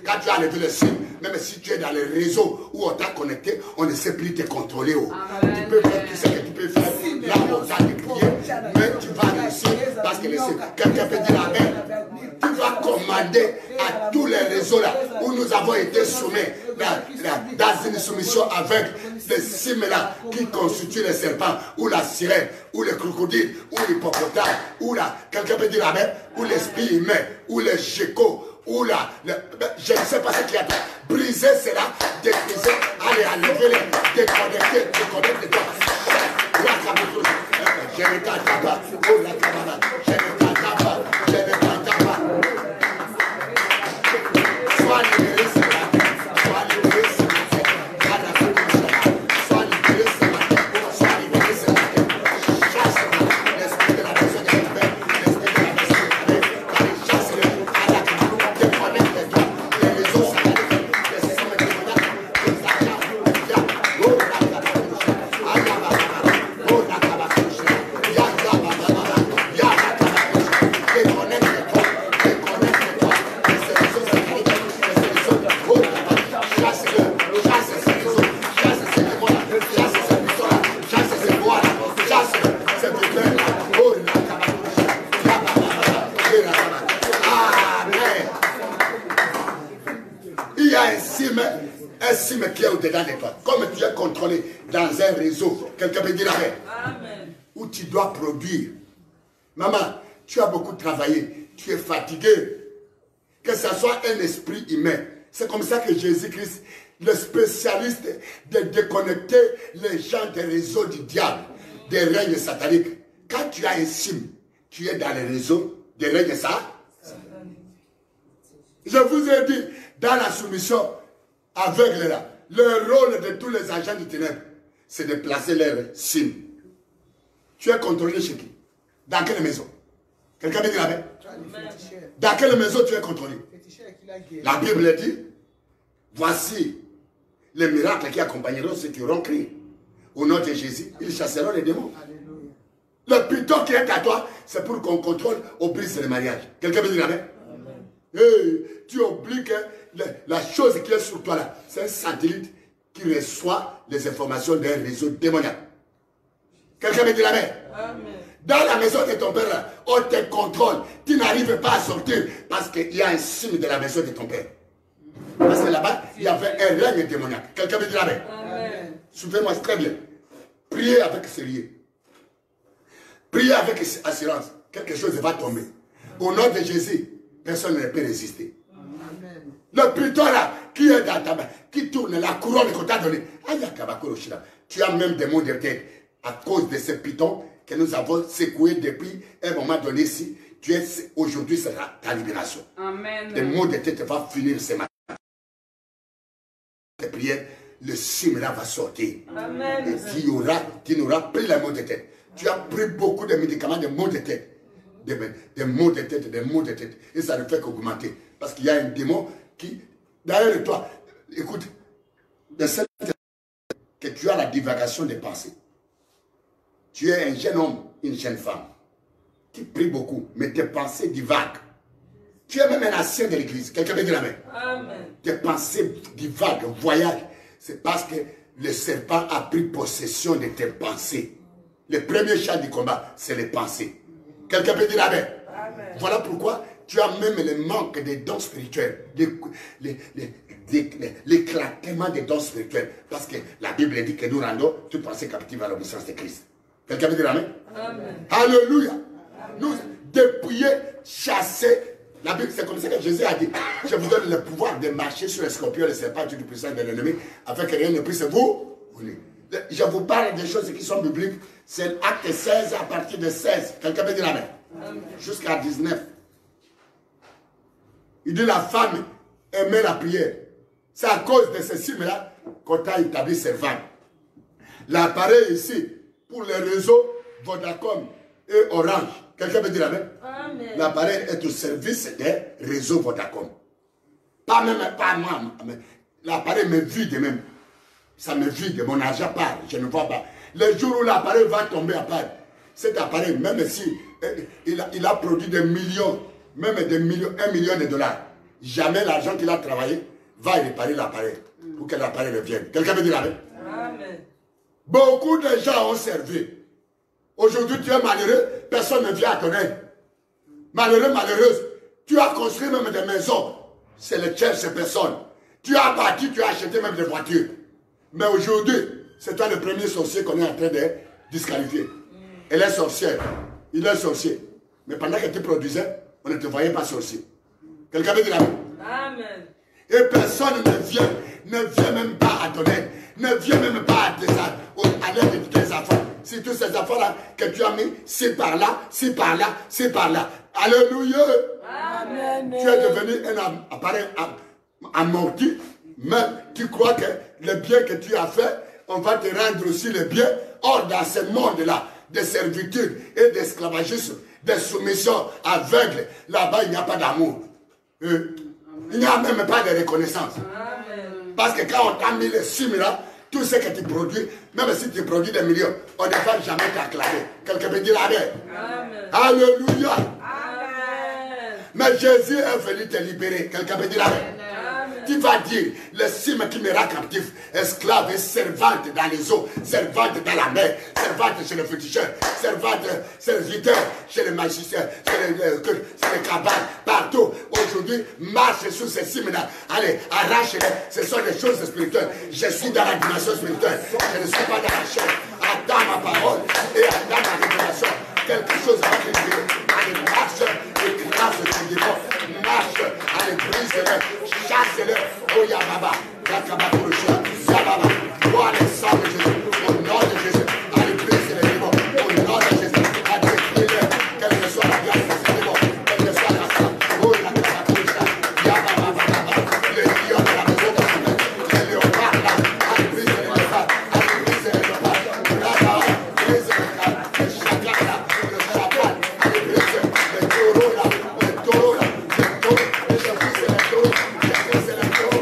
Quand tu as enlevé le SIM, même si tu es dans le réseau où on t'a connecté, on ne sait plus te contrôler. Tu peux faire tout ce que tu peux faire. Là, on t'a dépouillé, mais tu vas réussir parce que quelqu'un peut dire la même. Tu vas commander à tous les réseaux là où nous avons été soumis dans une soumission avec les cimes là qui constituent les serpents, ou la sirène, ou le crocodile, ou l'hippopotame, ou quelqu'un peut dire la même, ou l'esprit humain, ou le géco. Ou là, je ne sais pas ce qu'il y a. Briser cela, débriser, allez, enlever les, déconnecter toi. Je ne t'entends pas. Oh la camarade, je ne t'entends pas. Je ne t'entends pas. Sois libéré ce matin. Sois libéré ce matin. Sois libéré ce matin. Sois libéré ce matin. Chasse l'esprit de la personne de la paix. L'esprit de la personne de la paix. Allez, chasse-le. Un SIM qui est au-dedans de toi. Comme tu es contrôlé dans un réseau, quelqu'un peut dire amen. Où tu dois produire. Maman, tu as beaucoup travaillé, tu es fatigué. Que ce soit un esprit humain. C'est comme ça que Jésus-Christ, le spécialiste de déconnecter les gens des réseaux du diable, des règnes sataniques. Quand tu as un SIM, tu es dans les réseaux des règnes sataniques. Je vous ai dit, dans la soumission aveugle là, le rôle de tous les agents du ténèbre, c'est de placer leur SIM. Tu es contrôlé chez qui? Dans quelle maison? Quelqu'un me dit la même? Dans quelle maison tu es contrôlé? La Bible dit, Voici les miracles qui accompagneront ceux qui auront crié. Au nom de Jésus, ils chasseront les démons. Alléluia. Le piton qui est à toi, c'est pour qu'on contrôle au brise le mariage. Quelqu'un veut dire amen? Hey, tu oublies que la chose qui est sur toi là, c'est un satellite qui reçoit les informations d'un réseau démoniaque. Quelqu'un veut dire amen? Dans la maison de ton père, là, on te contrôle. Tu n'arrives pas à sortir parce qu'il y a un signe de la maison de ton père. Parce que là-bas, il y avait un règne démoniaque. Quelqu'un veut dire amen? Suivez-moi très bien. Priez avec sérieux. Priez avec assurance. Quelque chose va tomber. Au nom de Jésus, personne ne peut résister. Amen. Le piton là, qui est dans ta main, qui tourne la couronne qu'on t'a donnée. Tu as même des maux de tête à cause de ce piton que nous avons secoué depuis un moment donné ici. Tu es aujourd'hui, c'est ta libération. Amen. Les maux de tête vont finir ce matin. Les prières, le signe là va sortir. Amen. Et tu n'auras plus les maux de tête. Tu as pris beaucoup de médicaments de maux de tête. Des maux de tête, des maux de tête. Et ça ne fait qu'augmenter. Parce qu'il y a un démon qui, derrière toi, écoute, de cette que tu as la divagation des pensées. Tu es un jeune homme, une jeune femme, qui prie beaucoup, mais tes pensées divaguent. Tu es même un ancien de l'église. Quelqu'un veut dire amen? Amen. Tes pensées divaguent, voyagent. C'est parce que le serpent a pris possession de tes pensées. Le premier champ du combat, c'est les pensées. Quelqu'un peut dire amen? Amen. Voilà pourquoi tu as même le manque des dons spirituels, l'éclatement des dons spirituels. Parce que la Bible dit que nous rendons toute pensée captive à l'obéissance de Christ. Quelqu'un peut dire amen? Amen. Alléluia. Amen. Nous dépouiller, chasser. La Bible, c'est comme ça que Jésus a dit, je vous donne le pouvoir de marcher sur les scorpions, les serpents, toute puissance de l'ennemi, afin que rien ne puisse vous. Je vous parle des choses qui sont bibliques. C'est Acte 16 à partir de 16. Quelqu'un peut dire amen? Jusqu'à 19. Il dit la femme aimait la prière. C'est à cause de ceci là qu'on a établi ces ventes. L'appareil ici, pour les réseaux Vodacom et Orange. Quelqu'un peut dire amen? L'appareil est au service des réseaux Vodacom. Pas moi. L'appareil me vide même. Ça me vide, mon argent part, je ne vois pas. Le jour où l'appareil va tomber à part, cet appareil, même si il a produit des millions, même des millions, 1 million de dollars, jamais l'argent qu'il a travaillé va réparer l'appareil pour que l'appareil revienne. Quelqu'un veut dire amen? Amen. Beaucoup de gens ont servi. Aujourd'hui, tu es malheureux, personne ne vient à ton aide. Malheureux, malheureuse, tu as construit même des maisons, c'est le tiers, c'est personne. Tu as bâti, tu as acheté même des voitures. Mais aujourd'hui, c'est toi le premier sorcier qu'on est en train de disqualifier. Elle est sorcière, il est sorcier. Mais pendant que tu produisais, on ne te voyait pas sorcier. Quelqu'un veut dire amen? Et personne ne vient même pas à ton aide, ne vient même pas à l'aide de tes enfants. C'est tous ces enfants-là que tu as mis, c'est par là, c'est par là, c'est par là. Alléluia! Amen. Tu es devenu un appareil amorti, mais tu crois que le bien que tu as fait, on va te rendre aussi le bien. Or, dans ce monde-là, de servitude et d'esclavagisme, de soumission aveugle, là-bas, il n'y a pas d'amour. Il n'y a même pas de reconnaissance. Amen. Parce que quand on t'a mis le cimes là, tout ce que tu produis, même si tu produis des millions, on ne va jamais t'acclamer. Quelqu'un peut dire amen. Amen. Alléluia. Amen. Mais Jésus est venu te libérer. Quelqu'un peut dire amen. Tu vas dire, le cime qui me rend captif, esclave et servante dans les eaux, servante dans la mer, servante chez le féticheur, servante, serviteur chez les magiciens, chez les cabanes, partout. Aujourd'hui, marche sur ces cimes-là. Allez, arrache-les. Ce sont des choses spirituelles. Je suis dans la dimension spirituelle. Je ne suis pas dans la chair. Attends ma parole et attends ma révélation. Quelque chose va te dire. Allez, marche et grâce tes démons. Marche, allez, brise-les. Chasse-le, oh Yababa, Yakaba pour le chien, Yababa, gloire le sang de Jésus, au nom de Jésus, allez, brise les démons, au nom de Jésus, allez, détruis-les, quelle que soit la grâce de ces démons, quelle que soit la sang, oh Yakaba pour le chien, Yababa, le lion de la maison de son père, le léopard là, allez, brise les léopards, allez, brise les léopards, Yababa, brise les léopards, le chacal là, le chacal, allez, brise les taureaux là, les taureaux là, les taureaux, les taureaux, les taureaux,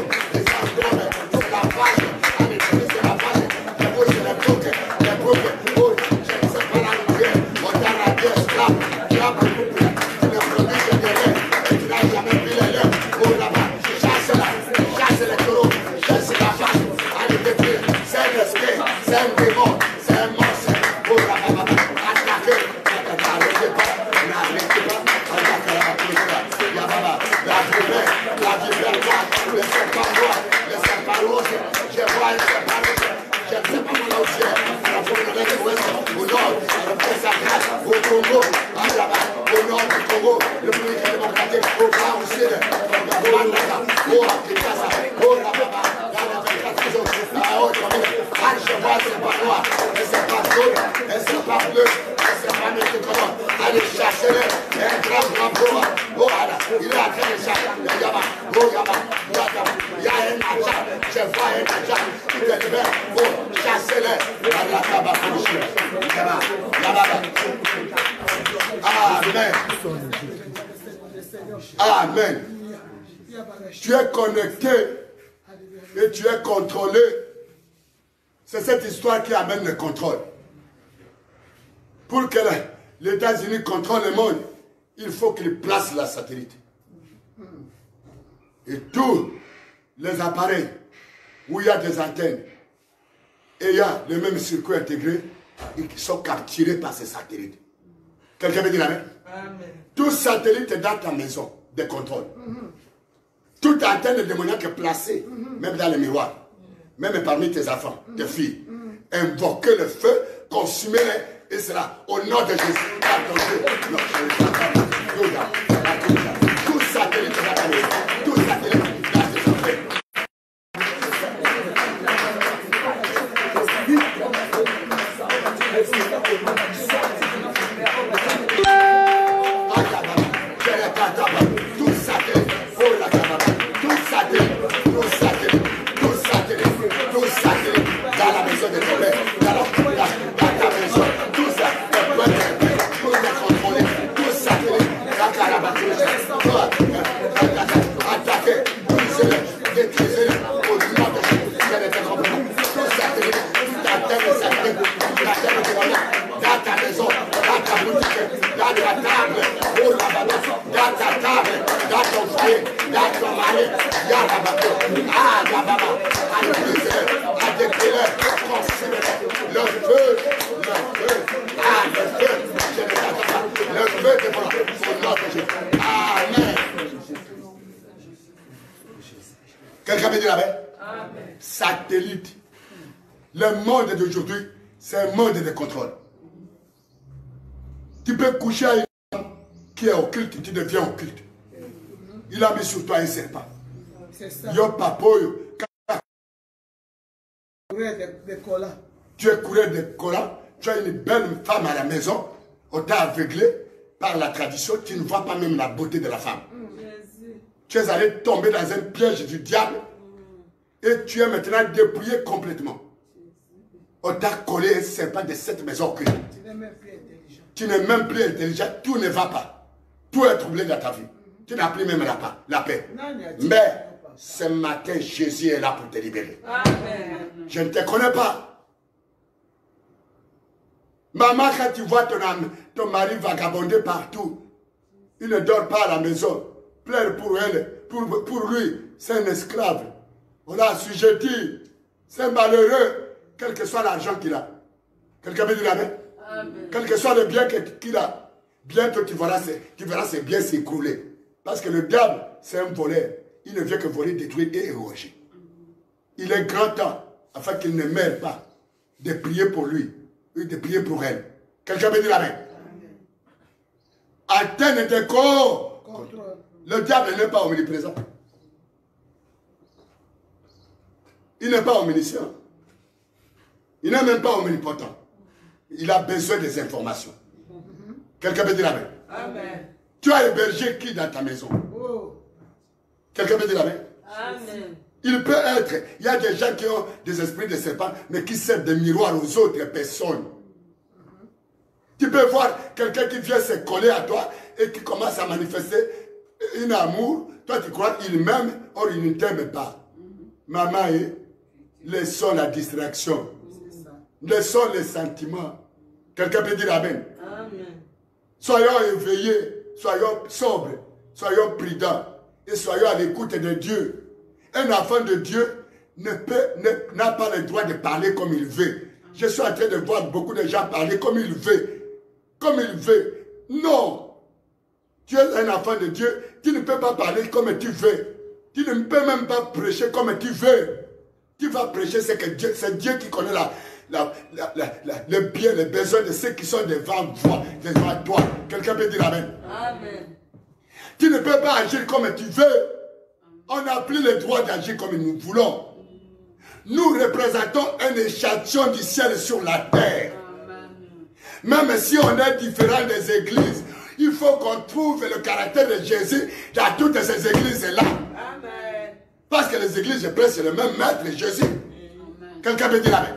ces voix et qui te libèrent pour chasser-les. Amen. Amen. Tu es connecté et tu es contrôlé. C'est cette histoire qui amène le contrôle. Pour que les États-Unis contrôlent le monde, il faut qu'ils placent la satellite. Et tous les appareils où il y a des antennes et il y a le même circuit intégré et qui sont capturés par ces satellites. Quelqu'un veut dire amen? Amen. Tout satellite est dans ta maison de contrôle. Toute antenne démoniaque est placée, même dans les miroirs, même parmi tes enfants, tes filles. Invoquez le feu, consumez-les, et cela au nom de Jésus. Tout satellite est dans ta maison. Tout satellite est dans tes enfants. Quelqu'un peut dire amen? Satellite. Le monde d'aujourd'hui, c'est un monde de contrôle. Tu peux coucher à une femme qui est occulte, tu deviens occulte. Il a mis sur toi un serpent. Yo papoyo. Tu es coureur de cola. Tu as une belle femme à la maison. On t'a aveuglé par la tradition. Tu ne vois pas même la beauté de la femme. Tu es allé tomber dans un piège du diable. Et tu es maintenant dépouillé complètement. On t'a collé un serpent de cette maison occulte. Tu n'es même plus intelligent. Tout ne va pas. Tout est troublé dans ta vie. Tu n'as plus même la paix. Mais ce matin, Jésus est là pour te libérer. Amen. Je ne te connais pas. Maman, quand tu vois ton mari vagabonder partout, il ne dort pas à la maison. Pleure pour elle. Pour lui, c'est un esclave. On l'a assujetti. C'est malheureux, quel que soit l'argent qu'il a. Quelqu'un veut dire amen? Quel que soit le bien qu'il a, bientôt tu verras ses biens s'écrouler. Parce que le diable, c'est un voleur. Il ne vient que voler, détruire et égorger. Il est grand temps, afin qu'il ne meure pas, de prier pour lui, de prier pour elle. Quelqu'un veut dire amen? Antenne de corps. Le diable n'est pas omniprésent. Il n'est pas omniscient. Il n'est même pas omnipotent. Il a besoin des informations. Quelqu'un peut dire amen? Amen. Tu as hébergé qui dans ta maison? Quelqu'un peut dire amen? Amen. Il peut être, il y a des gens qui ont des esprits de serpent, mais qui servent de miroir aux autres personnes. Tu peux voir quelqu'un qui vient se coller à toi et qui commence à manifester un amour. Toi, tu crois qu'il m'aime, or il ne t'aime pas. Maman, laissons la distraction. Laissons les sentiments. Quelqu'un peut dire amen. Amen. Soyons éveillés, soyons sobres, soyons prudents et soyons à l'écoute de Dieu. Un enfant de Dieu n'a pas le droit de parler comme il veut. Je suis en train de voir beaucoup de gens parler comme il veut. Comme il veut. Non. Tu es un enfant de Dieu. Tu ne peux pas parler comme tu veux. Tu ne peux même pas prêcher comme tu veux. Tu vas prêcher, c'est Dieu qui connaît le bien, les besoins de ceux qui sont devant toi. Quelqu'un peut dire amen. Amen. Tu ne peux pas agir comme tu veux. On n'a plus le droit d'agir comme nous voulons. Nous représentons un échantillon du ciel sur la terre. Même si on est différent des églises, il faut qu'on trouve le caractère de Jésus dans toutes ces églises-là. Parce que les églises, je prêche, c'est le même maître, Jésus. Quelqu'un peut dire amen.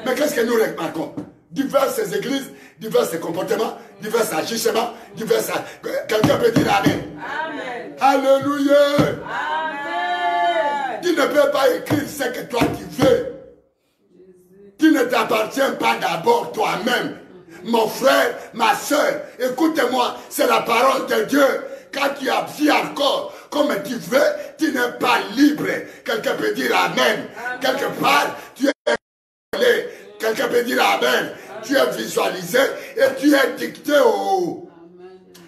Mais qu'est-ce que nous remarquons? Diverses églises, divers comportements, divers agissements, quelqu'un peut dire amen. Amen. Alléluia. Amen. Tu ne peux pas écrire ce que toi tu veux. Tu ne t'appartiens pas d'abord toi-même. Mon frère, ma soeur, écoute-moi, c'est la parole de Dieu. Quand tu agis encore comme tu veux, tu n'es pas libre. Quelqu'un peut dire amen. Quelque part, tu es allé. Quelqu'un peut dire amen. Tu es visualisé et tu es dicté au...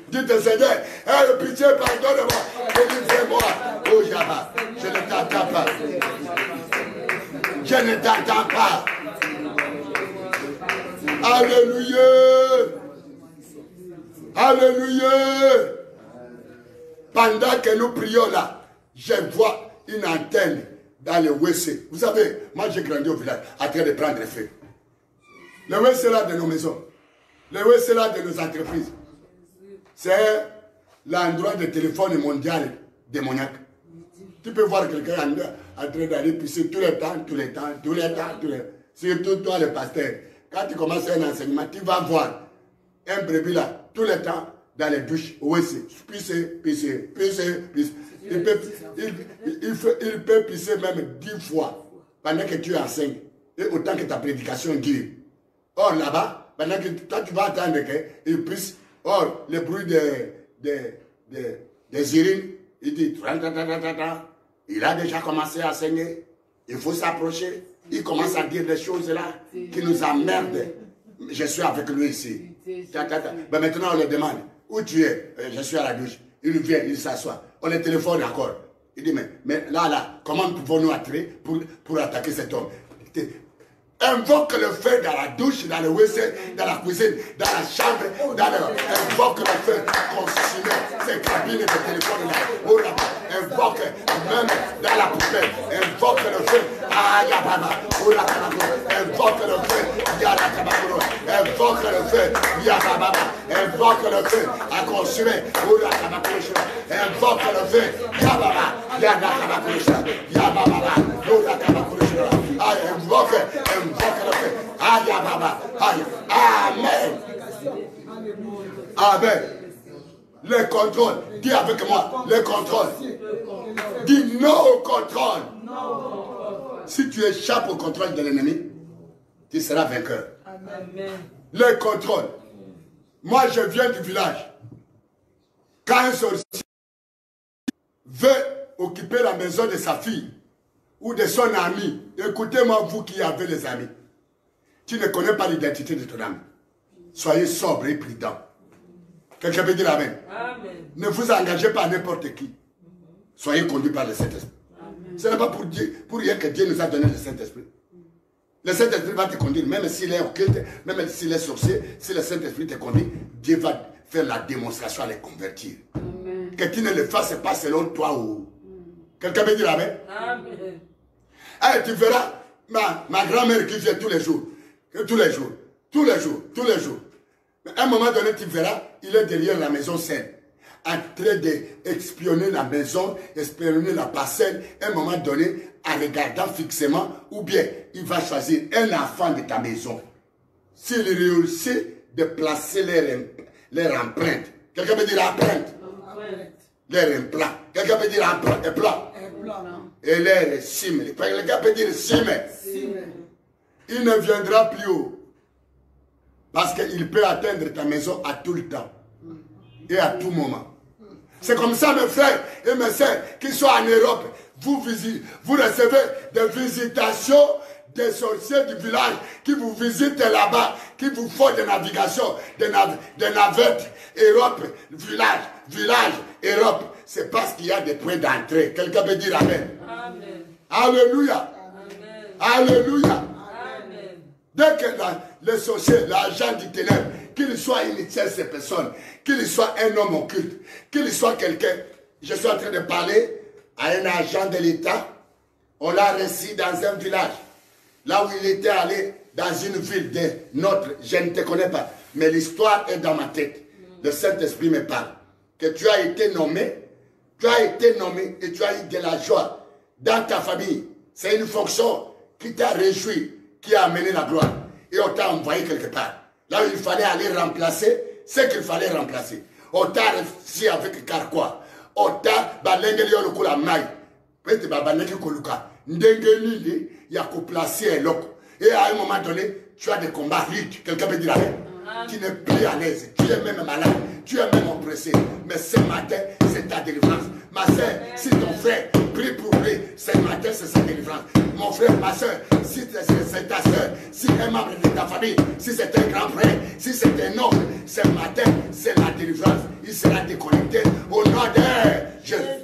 Dites Seigneur, hey, pitié, pardonne-moi, délivrez-moi. Oh, Yaba, je ne t'entends pas. Je ne t'entends pas. Alléluia. Alléluia. Pendant que nous prions là, je vois une antenne dans le WC. Vous savez, moi j'ai grandi au village en train de prendre feu. Le WC là de nos maisons, le WC là de nos entreprises, c'est l'endroit de téléphone mondial démoniaque. Tu peux voir quelqu'un en train d'aller pisser tout le temps. Surtout toi le pasteur. Quand tu commences un enseignement, tu vas voir un brebis là, tout le temps, dans les douches, WC, pisser. Il peut pisser même 10 fois pendant que tu enseignes, et autant que ta prédication dure. Or là-bas, pendant que toi tu vas attendre qu'il pisse, or le bruit des urines, il dit, il a déjà commencé à enseigner, il faut s'approcher. Il commence à dire des choses là qui nous emmerdent. Je suis avec lui ici. Ben maintenant on le demande, où tu es? Je suis à la douche. Il vient, il s'assoit. On le téléphone encore. Il dit, mais là, comment pouvons-nous entrer pour attaquer cet homme? Invoque le feu dans la douche, dans le WC, dans la cuisine, dans la chambre, invoque le feu consumé, ces cabines de téléphone là, invoque même dans la poubelle, invoque le feu, invoque le feu, invoque le feu, invoque le feu, à consumer, invoque le feu, invoque le feu. Amen. Amen. Le contrôle. Dis avec moi. Le contrôle. Dis non au contrôle. Si tu échappes au contrôle de l'ennemi, tu seras vainqueur. Amen. Le contrôle. Moi, je viens du village. Quand un sorcier veut occuper la maison de sa fille, ou de son ami, écoutez-moi vous qui avez les amis. Tu ne connais pas l'identité de ton ami. Soyez sobre et prudent. Quelqu'un peut dire amen. Amen. Ne vous engagez pas à n'importe qui. Soyez conduits par le Saint-Esprit. Ce n'est pas pour rien que Dieu nous a donné le Saint-Esprit. Le Saint-Esprit va te conduire, même s'il est occulte, même s'il est sorcier, si le Saint-Esprit te conduit, Dieu va faire la démonstration à les convertir. Amen. Que tu ne le fasses pas selon toi ou... Quelqu'un peut dire amen. Amen. Hey, tu verras ma grand-mère qui vient tous les jours. À un moment donné, tu verras, il est derrière la maison saine, en train d'espionner la maison, espionner la parcelle. À un moment donné, en regardant fixement, ou bien il va choisir un enfant de ta maison. S'il réussit de placer leur empreinte, quelqu'un peut dire empreinte, leur implant, quelqu'un peut dire implant. Et l'air cime. Le gars peut dire cime. Il ne viendra plus haut. Parce qu'il peut atteindre ta maison à tout le temps. Et à tout moment. C'est comme ça, mes frères et mes sœurs, qui sont en Europe. Vous recevez des visitations des sorciers du village qui vous visitent là-bas, qui vous font des navigations, des navettes, Europe, village, Europe. C'est parce qu'il y a des points d'entrée. Quelqu'un peut dire amen. Amen. Alléluia. Amen. Alléluia. Amen. Dès que le sorcier, l'agent du ténèbre, qu'il soit une tierce personne, qu'il soit un homme occulte, qu'il soit quelqu'un, je suis en train de parler à un agent de l'État, on l'a reçu dans un village, là où il était allé, dans une ville de notre, je ne te connais pas, mais l'histoire est dans ma tête. Le Saint-Esprit me parle. Que tu as été nommé et tu as eu de la joie dans ta famille. C'est une fonction qui t'a réjoui, qui a amené la gloire. Et on t'a envoyé quelque part. Là où il fallait aller remplacer, ce qu'il fallait remplacer. On t'a réussi avec Carquois. On t'a balengé le coup la maille. Peut-être que Koluka. Ndengeli, il y a qu'au placer un loco. Et à un moment donné, tu as des combats riches. Quelqu'un peut dire tu n'es plus à l'aise. Tu es même malade. Tu es même oppressé. Mais ce matin, c'est ta délivrance. Ma soeur, si ton frère prie pour lui, ce matin, c'est sa délivrance. Mon frère, ma soeur, si c'est ta soeur, si un membre de ta famille, si c'est un grand frère, si c'est un homme, ce matin, c'est la délivrance. Il sera déconnecté au nom de Jésus.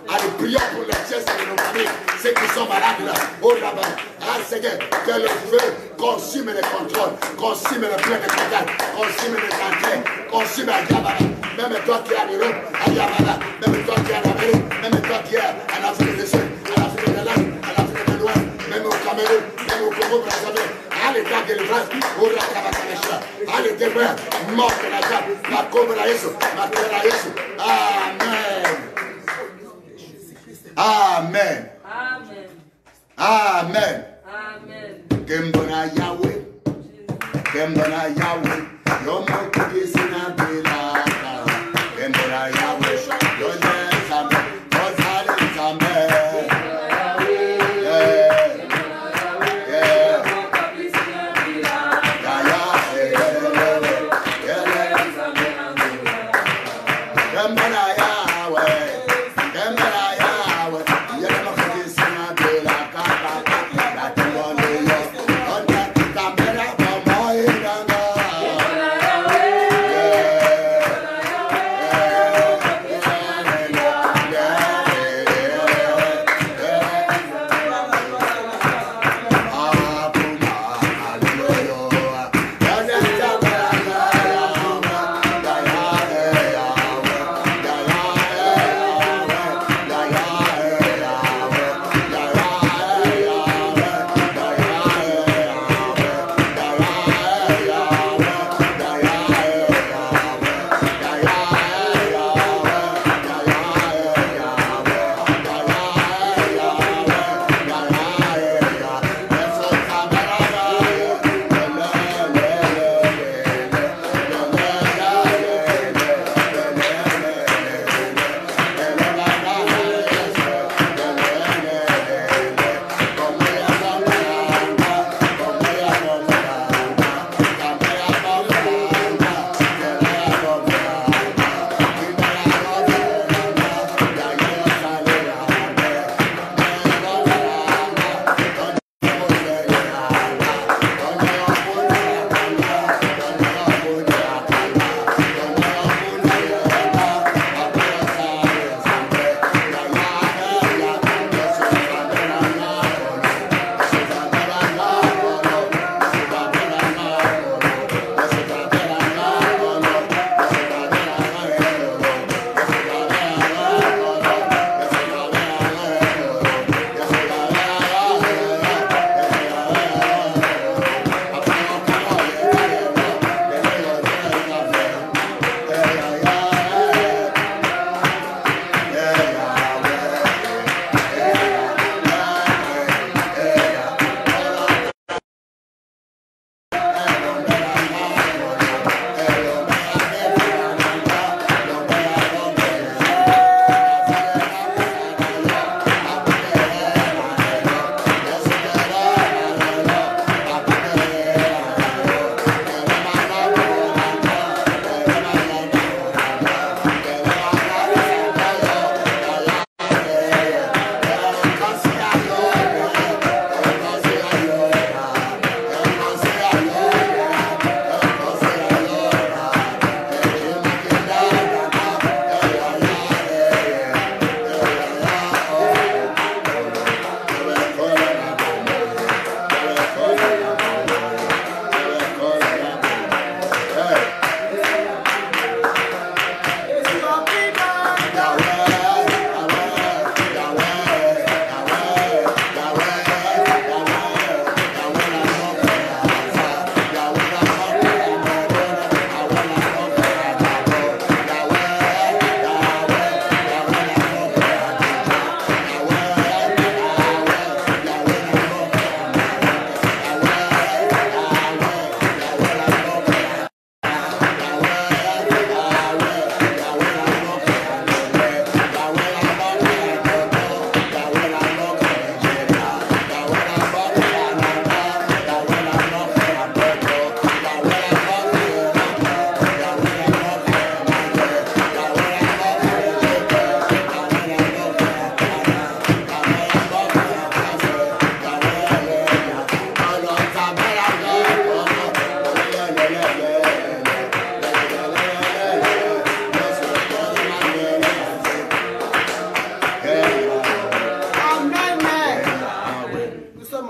Allez, prions pour les pièces de nos familles, ceux qui sont malades là, au rabbin. Ah, Seigneur, que le feu consume les contrôles, consume les plans de contact, consume les entrées, consume à Yabana. Même toi qui es en Europe, à Yabana, même toi qui es en Amérique, même toi qui es en Afrique du Sud, en Afrique de l'Est, en Afrique de l'Ouest, même au Cameroun, même au Congo, Brazzaville. Allez, ta délivrance, au Rakabakalesha. Allez, tes frères, mort de la table, ma cobra Yesu, ma terra Yesu. Amen. Amen. Amen. Amen. Amen. Kembona Yahweh. Kembona Yahweh. Yomo kudisina bila. Kembona Yahweh. Yone sambe. Ozale sambe. Amen.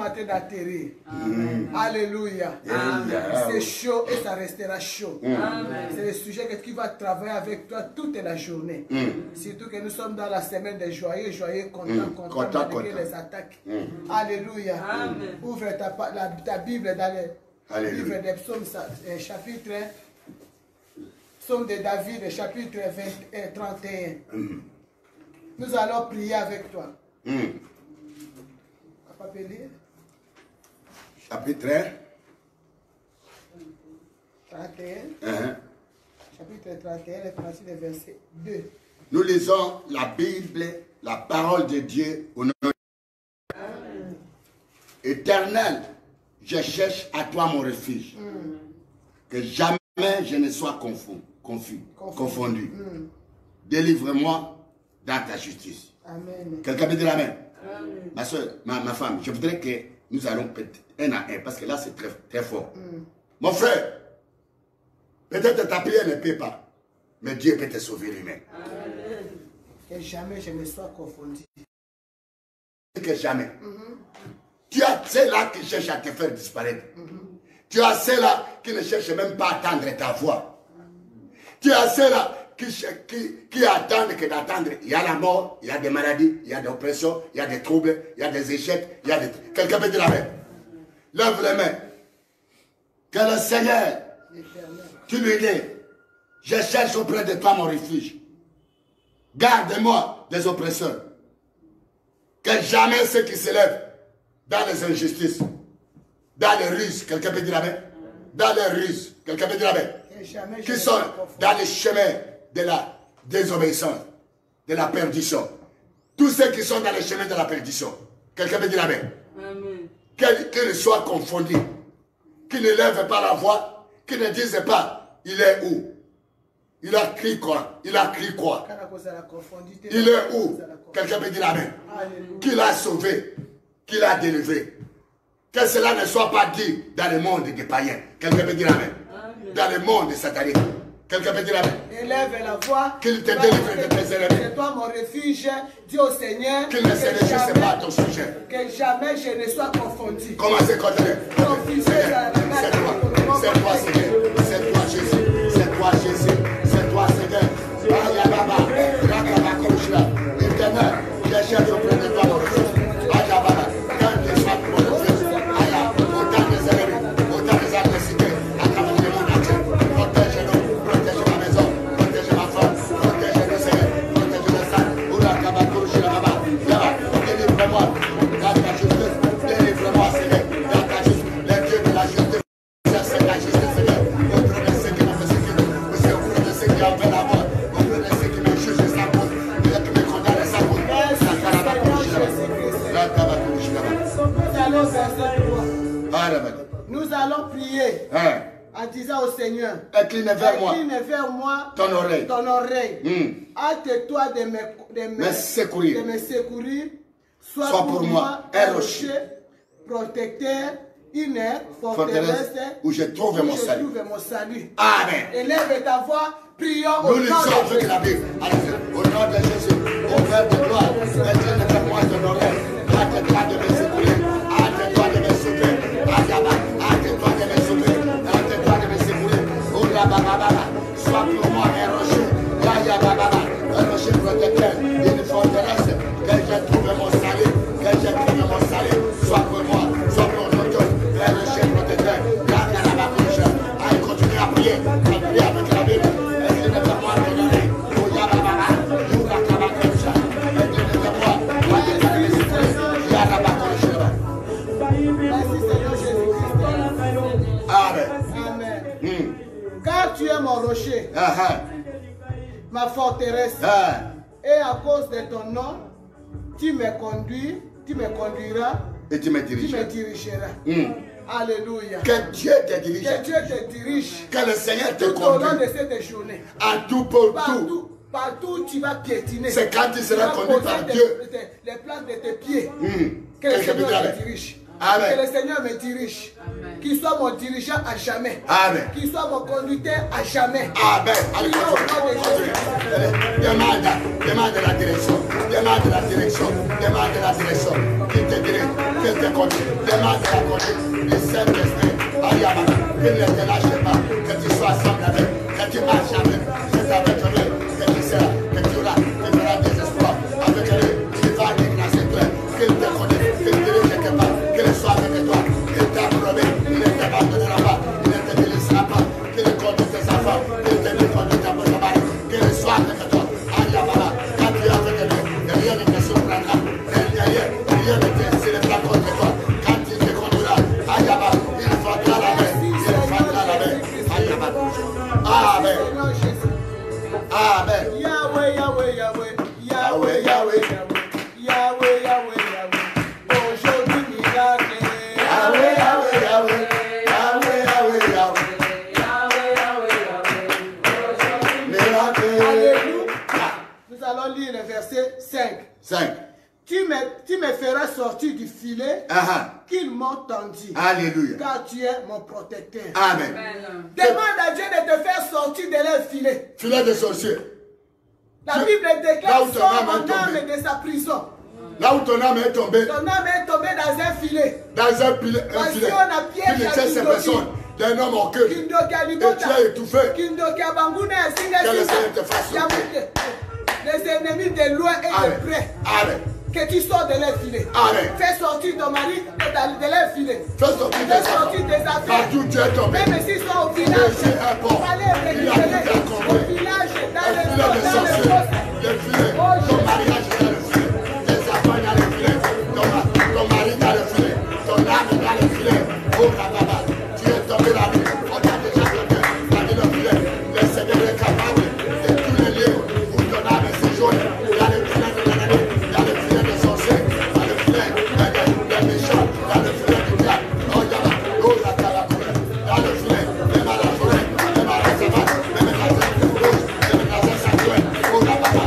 en train d'atterrir. Alléluia. C'est chaud et ça restera chaud. C'est le sujet qui va travailler avec toi toute la journée. Surtout que nous sommes dans la semaine des joyeux, contents, malgré les attaques. Alléluia. Ouvre ta Bible dans le livre des psaumes, chapitre Psaume de David, chapitre 31. Nous allons prier avec toi. Papa, lire. Chapitre 31. Chapitre 31, le 36, le verset 2. Nous lisons la Bible, la parole de Dieu au nom de Dieu. Éternel, je cherche à toi mon refuge. Que jamais je ne sois confondu. Délivre-moi dans ta justice. Amen. Quelqu'un peut dire Amen. Ma soeur, ma femme, je voudrais que nous allons un à un, parce que là c'est très, très fort. Mon frère, peut-être ta prière ne paie pas, mais Dieu peut te sauver lui-même. Que jamais je ne sois confondu. Que jamais. Tu as ceux-là qui cherchent à te faire disparaître. Tu as ceux-là qui ne cherchent même pas à attendre ta voix. Tu as ceux-là qui attendent que d'attendre. Il y a la mort, il y a des maladies, il y a des oppressions, il y a des troubles, il y a des échecs, il y a des... Quelqu'un peut dire la main. Lève les mains. Que le Seigneur, tu lui dis, je cherche auprès de toi mon refuge. Garde-moi des oppresseurs. Que jamais ceux qui se lèvent dans les injustices, dans les ruses, quelqu'un peut dire la main. Dans les ruses, quelqu'un peut dire la main. Qui sont dans les chemins de la désobéissance, de la perdition. Tous ceux qui sont dans les chemins de la perdition, quelqu'un peut dire la main. Qu'ils soient confondus, qu'ils ne lèvent pas la voix, qu'ils ne disent pas, il est où? Il a crié quoi? Il a crié quoi? Il est où? Quelqu'un peut dire la main. Qui l'a sauvé, qui l'a délivré. Que cela ne soit pas dit dans le monde des païens. Quelqu'un peut dire la main. Dans le monde satanique. Quelqu'un peut dire la main. Élève la voix. Qu'il te délivre de tes ennemis. C'est toi mon refuge. Dis au Seigneur. Qu'il ne se réjouisse pas à ton sujet. Que jamais je ne sois confondu. Commencez à continuer. C'est toi. C'est toi, Seigneur. C'est toi, Jésus. C'est toi, Jésus. C'est toi, Seigneur. Éternel, je cherche auprès de toi mon refuge. Quand tu sois mon refuge. Autant des ennemis, autant des adversités. À travers le monde entier. Protège-nous, protège ma maison, protège ma femme, protège-nous, Seigneur, protège le sang. Délivre-moi dans ta justice. Délivre-moi, Seigneur, dans ta justice. Les dieux de la justice. C'est la justice, Seigneur. Au nom de ceux qui m'ont persécuté, au nom de ceux qui ont fait la mort, au nom de ceux qui me jugent sa cause, qui me condamnent sa cause. Nous allons prier en disant au Seigneur, incline vers moi ton oreille. Hâte-toi de me secourir. Sois pour moi un rocher protecteur, une forteresse où je trouve mon salut. Amen. Élève ta voix, prions au nom de Jésus. Au nom de Jésus, au Père de gloire, incline vers moi ton oreille. Hâte-toi de me secourir. Hâte-toi de me sauver. Hâte-toi de me sauver. Hâte-toi de me secourir. Sois pour moi un rocher. Un rocher protecteur, une forteresse. Que je trouve mon salut. Que je trouve mon salut. Sois pour moi. Sois pour nous tous. Un rocher protecteur. Allez, continuez à prier. À prier avec la Bible. Incline vers moi ton oreille. Car tu es mon rocher, ma forteresse, et à cause de ton nom, tu me conduiras et tu me dirigeras. Alléluia. Que Dieu te dirige. Que Dieu te dirige. Que le Seigneur te conduise. Tout au long de cette journée. En tout pour tout. Partout tu vas piétiner. C'est quand tu seras conduit par Dieu. Les plans de tes pieds. Que le Seigneur te dirige. Amen. Que le Seigneur me dirige. Qu'il soit mon dirigeant à jamais. Amen. Qu'il soit mon conducteur à jamais. Amen. Demande la direction. Demande la direction. Demande la direction. Qu'il te dirige. qu'il te conduise, demande la conduite du Saint-Esprit. Qu'il ne te lâche pas, que tu sois ensemble avec, que tu marches avec, c'est avec lui, que tu seras, que tu auras des espoirs avec lui, qu'il va déclasser toi, qu'il te connaisse, qu'il te dirige quelque part, qu'il soit avec toi, il t'a promis, il ne t'abandonnera pas, il ne te délaissera pas, qu'il conduise tes enfants, qu'il te conduise ta mari, qu'il soit avec toi. Quand tu es avec lui, rien ne te surprendra, rien ne te lèvera contre toi. Quand tu te conduiras, il fera la main. Amen. Amen. Yahweh, Yahweh, Yahweh. Yahweh, Yahweh, Yahweh. Yahweh, Yahweh, Yahweh. Aujourd'hui, miracle. Yahweh, Yahweh, Yahweh. Yahweh, Yahweh, Yahweh. Yahweh, Yahweh, Yahweh. Miracle. Alléluia. Nous allons lire le verset 5. Tu me feras sortir du filet qu'ils m'ont tendu. Alléluia. Car tu es mon protecteur. Amen. Demande à Dieu de te faire sortir de leur filet. Filet de sorcier. La Bible déclare sort mon âme de sa prison. Là où ton âme est tombée. Ton âme est tombée dans un filet. Dans un filet. Parce qu'on a piégé à ces personnes d'un homme en queue. Et tu as étouffé. Que le Seigneur te fasse sortir. Les ennemis de loin et de près. Amen. Que tu sors de leur filet. Amen. Fais sortir ton mari de leur filet. Fais sortir tes affaires. Partout tu es tombé. Même s'ils sont au village. Il fallait récupérer au village, dans les postes. Le filet. Ton mariage est dans le filet. Tes enfants dans le filet. Ton mari dans le filet. Ton âme dans le filet. Oh Rababa. Tu es tombé là. On t'a déjà bloqué. Dans le filet. Le Seigneur est capable de tous les lieux où ton âme séjourne. Dans le filet de l'ennemi. Dans le filet des sorciers. Dans le filet des méchants. Dans le filet du diable. Oh Yaba. Oh la Kalakoura. Dans le filet. Même à la forêt. Même à la savane. Même à la savane. Même à la savane. Oh Rababa.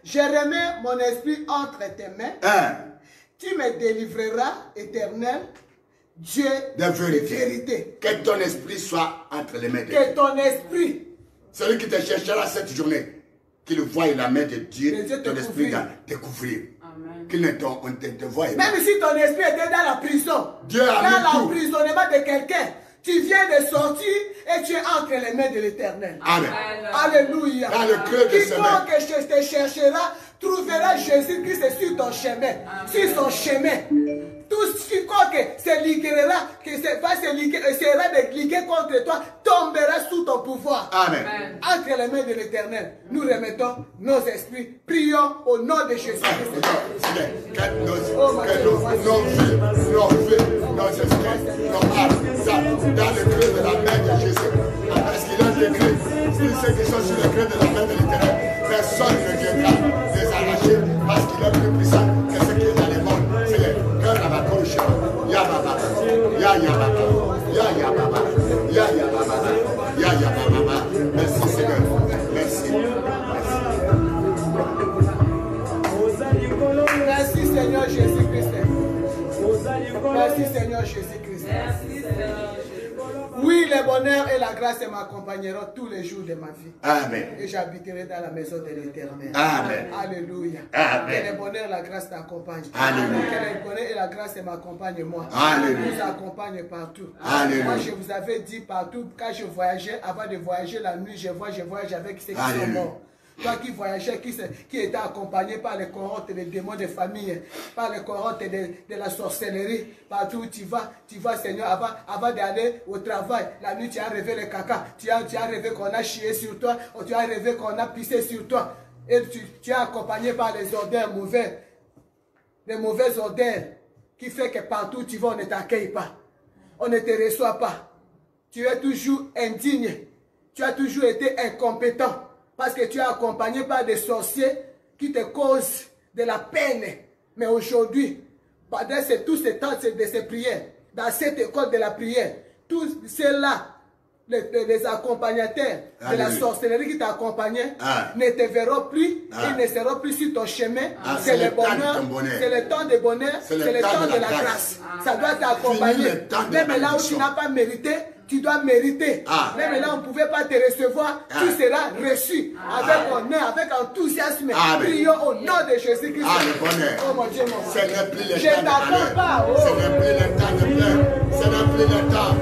Je remets mon esprit entre tes mains. Tu me délivreras, éternel, Dieu de vérité. Que ton esprit soit entre les mains de Dieu. Que ton esprit. Celui qui te cherchera cette journée, qu'il voie la main de Dieu, ton esprit va découvrir. Qu'il ne te voie pas. Même si ton esprit était dans la prison, Dieu a mis dans l'emprisonnement de quelqu'un, tu viens de sortir et tu es entre les mains de l'Éternel. Amen. Alléluia. Dans le creux de ses mains. Quiconque te cherchera trouvera Jésus-Christ sur ton chemin, sur son chemin. Tout quiconque se liguera, sera ligué contre toi, tombera sous ton pouvoir. Amen. Entre les mains de l'Éternel, nous remettons nos esprits. Prions au nom de Jésus-Christ. Que nos vies, nos esprits, nos âmes, dans le creux de la main de Jésus. Parce qu'il a décrit, ceux qui sont sur le creux de la main de l'Éternel, personne ne viendra les arracher parce qu'il est plus puissant que ce qui est dans les mondes. C'est le cœur de la couche. Ya Baba, Ya Baba, Ya Baba, Ya Baba, Ya Baba. Merci Seigneur. Merci. Merci Seigneur Jésus-Christ. Merci Seigneur Jésus-Christ. Oui, le bonheur et la grâce m'accompagneront tous les jours de ma vie. Amen. Et j'habiterai dans la maison de l'Éternel. Amen. Alléluia. Amen. Que le bonheur et la grâce t'accompagnent. Alléluia. Que le bonheur et la grâce m'accompagnent moi. Alléluia. Nous accompagnent partout. Alléluia. Moi, je vous avais dit partout, quand je voyageais, avant de voyager la nuit, je voyage avec ceux qui sont morts. Toi qui voyageais, qui était accompagné par les cohortes des démons de famille, par les cohortes de la sorcellerie, partout où tu vas Seigneur, avant d'aller au travail, la nuit tu as rêvé le caca, tu as rêvé qu'on a chié sur toi, ou tu as rêvé qu'on a pissé sur toi, et tu es accompagné par les odeurs mauvaises, les mauvaises odeurs, qui fait que partout où tu vas, on ne t'accueille pas, on ne te reçoit pas, tu es toujours indigne, tu as toujours été incompétent, parce que tu es accompagné par des sorciers qui te causent de la peine. Mais aujourd'hui, pendant tout ce temps de ces prières, dans cette école de la prière, tous ceux-là, les accompagnateurs de la sorcellerie qui t'accompagnaient, ne te verront plus, ils ne seront plus sur ton chemin. C'est le bonheur, c'est le temps de bonheur, c'est le temps de la grâce. Ça doit t'accompagner. Même là où tu n'as pas mérité, tu dois mériter. Même là, on ne pouvait pas te recevoir, tu seras reçu avec honneur, avec enthousiasme. Prions au nom de Jésus-Christ. Oh mon Dieu, mon Ce n'est plus le je temps de t'attends pas. pleurs. Ce n'est plus le temps de pleurs. Ce n'est plus le temps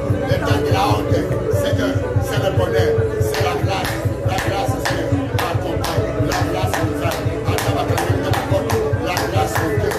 de la honte. C'est le bonheur, c'est la grâce. La grâce, c'est accompagne. La grâce nous a. La grâce nous Dieu. La grâce nous Dieu.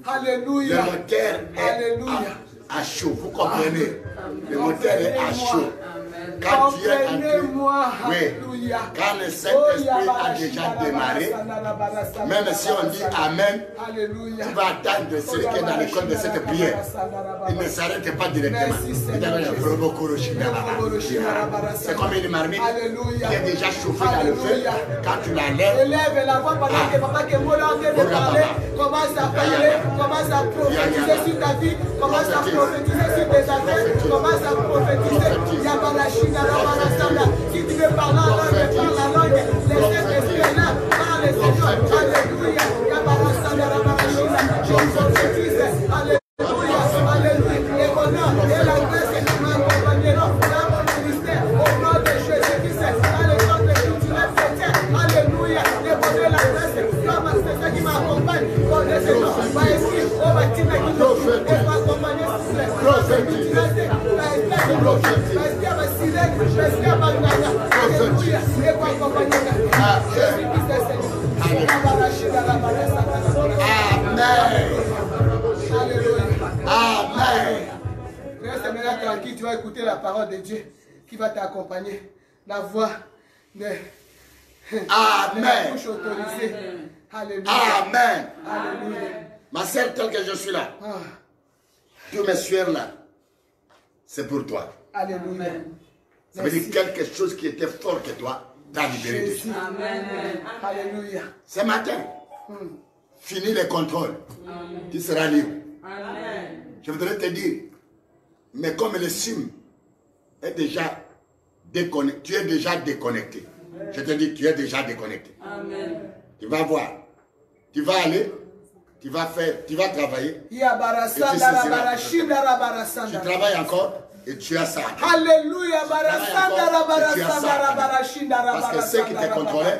Alléluia. Le moteur est à chaud, vous comprenez? Le moteur est à chaud. Quand tu es quand le Saint-Esprit a déjà démarré, même si on dit Amen, tu vas attendre ce qui est dans l'école de cette prière. Il ne s'arrête pas directement. C'est comme une marmite qui est déjà chauffée dans le feu. Quand tu la lèves, élève la voix pendant que Papa Kemola est en train de parler, commence à parler, commence à prophétiser sur ta vie, commence à prophétiser sur tes affaires, commence à prophétiser. Yabalachina, Rabarasanda. Si tu veux parler en langue, parle la langue. Les Saint-Esprit est là, parle Seigneur. Alléluia. Yabalachina, Rabarasanda. Je prophétise. Alléluia. Alléluia. Et bonheur et la grâce qui m'accompagneront dans mon ministère. Au nom de Jésus-Christ, dans le temps de culturel chrétien. Alléluia. Et bonheur et la grâce. Comme c'est ça qui m'accompagne. Comme le Seigneur va ici. On va tirer qui nous accompagner. Amen. Reste maintenant tranquille, tu vas écouter la parole de Dieu qui va t'accompagner. La voix de la bouche autorisée. Alléluia. Amen. Alléluia. Ma sœur, tel que je suis là, tous mes soeurs là, c'est pour toi. Alléluia. Ça veut dire quelque chose qui était fort que toi, t'as libéré de toi. Amen. Alléluia. Ce matin, finis les contrôles. Tu seras libre. Amen. Je voudrais te dire, mais comme le SIM est déjà déconnecté, tu es déjà déconnecté. Je te dis, tu es déjà déconnecté. Amen. Tu vas voir. Tu vas aller, tu vas faire, tu vas travailler. Tu travailles encore et tu as ça. Alléluia. Parce que ceux qui te contrôlaient,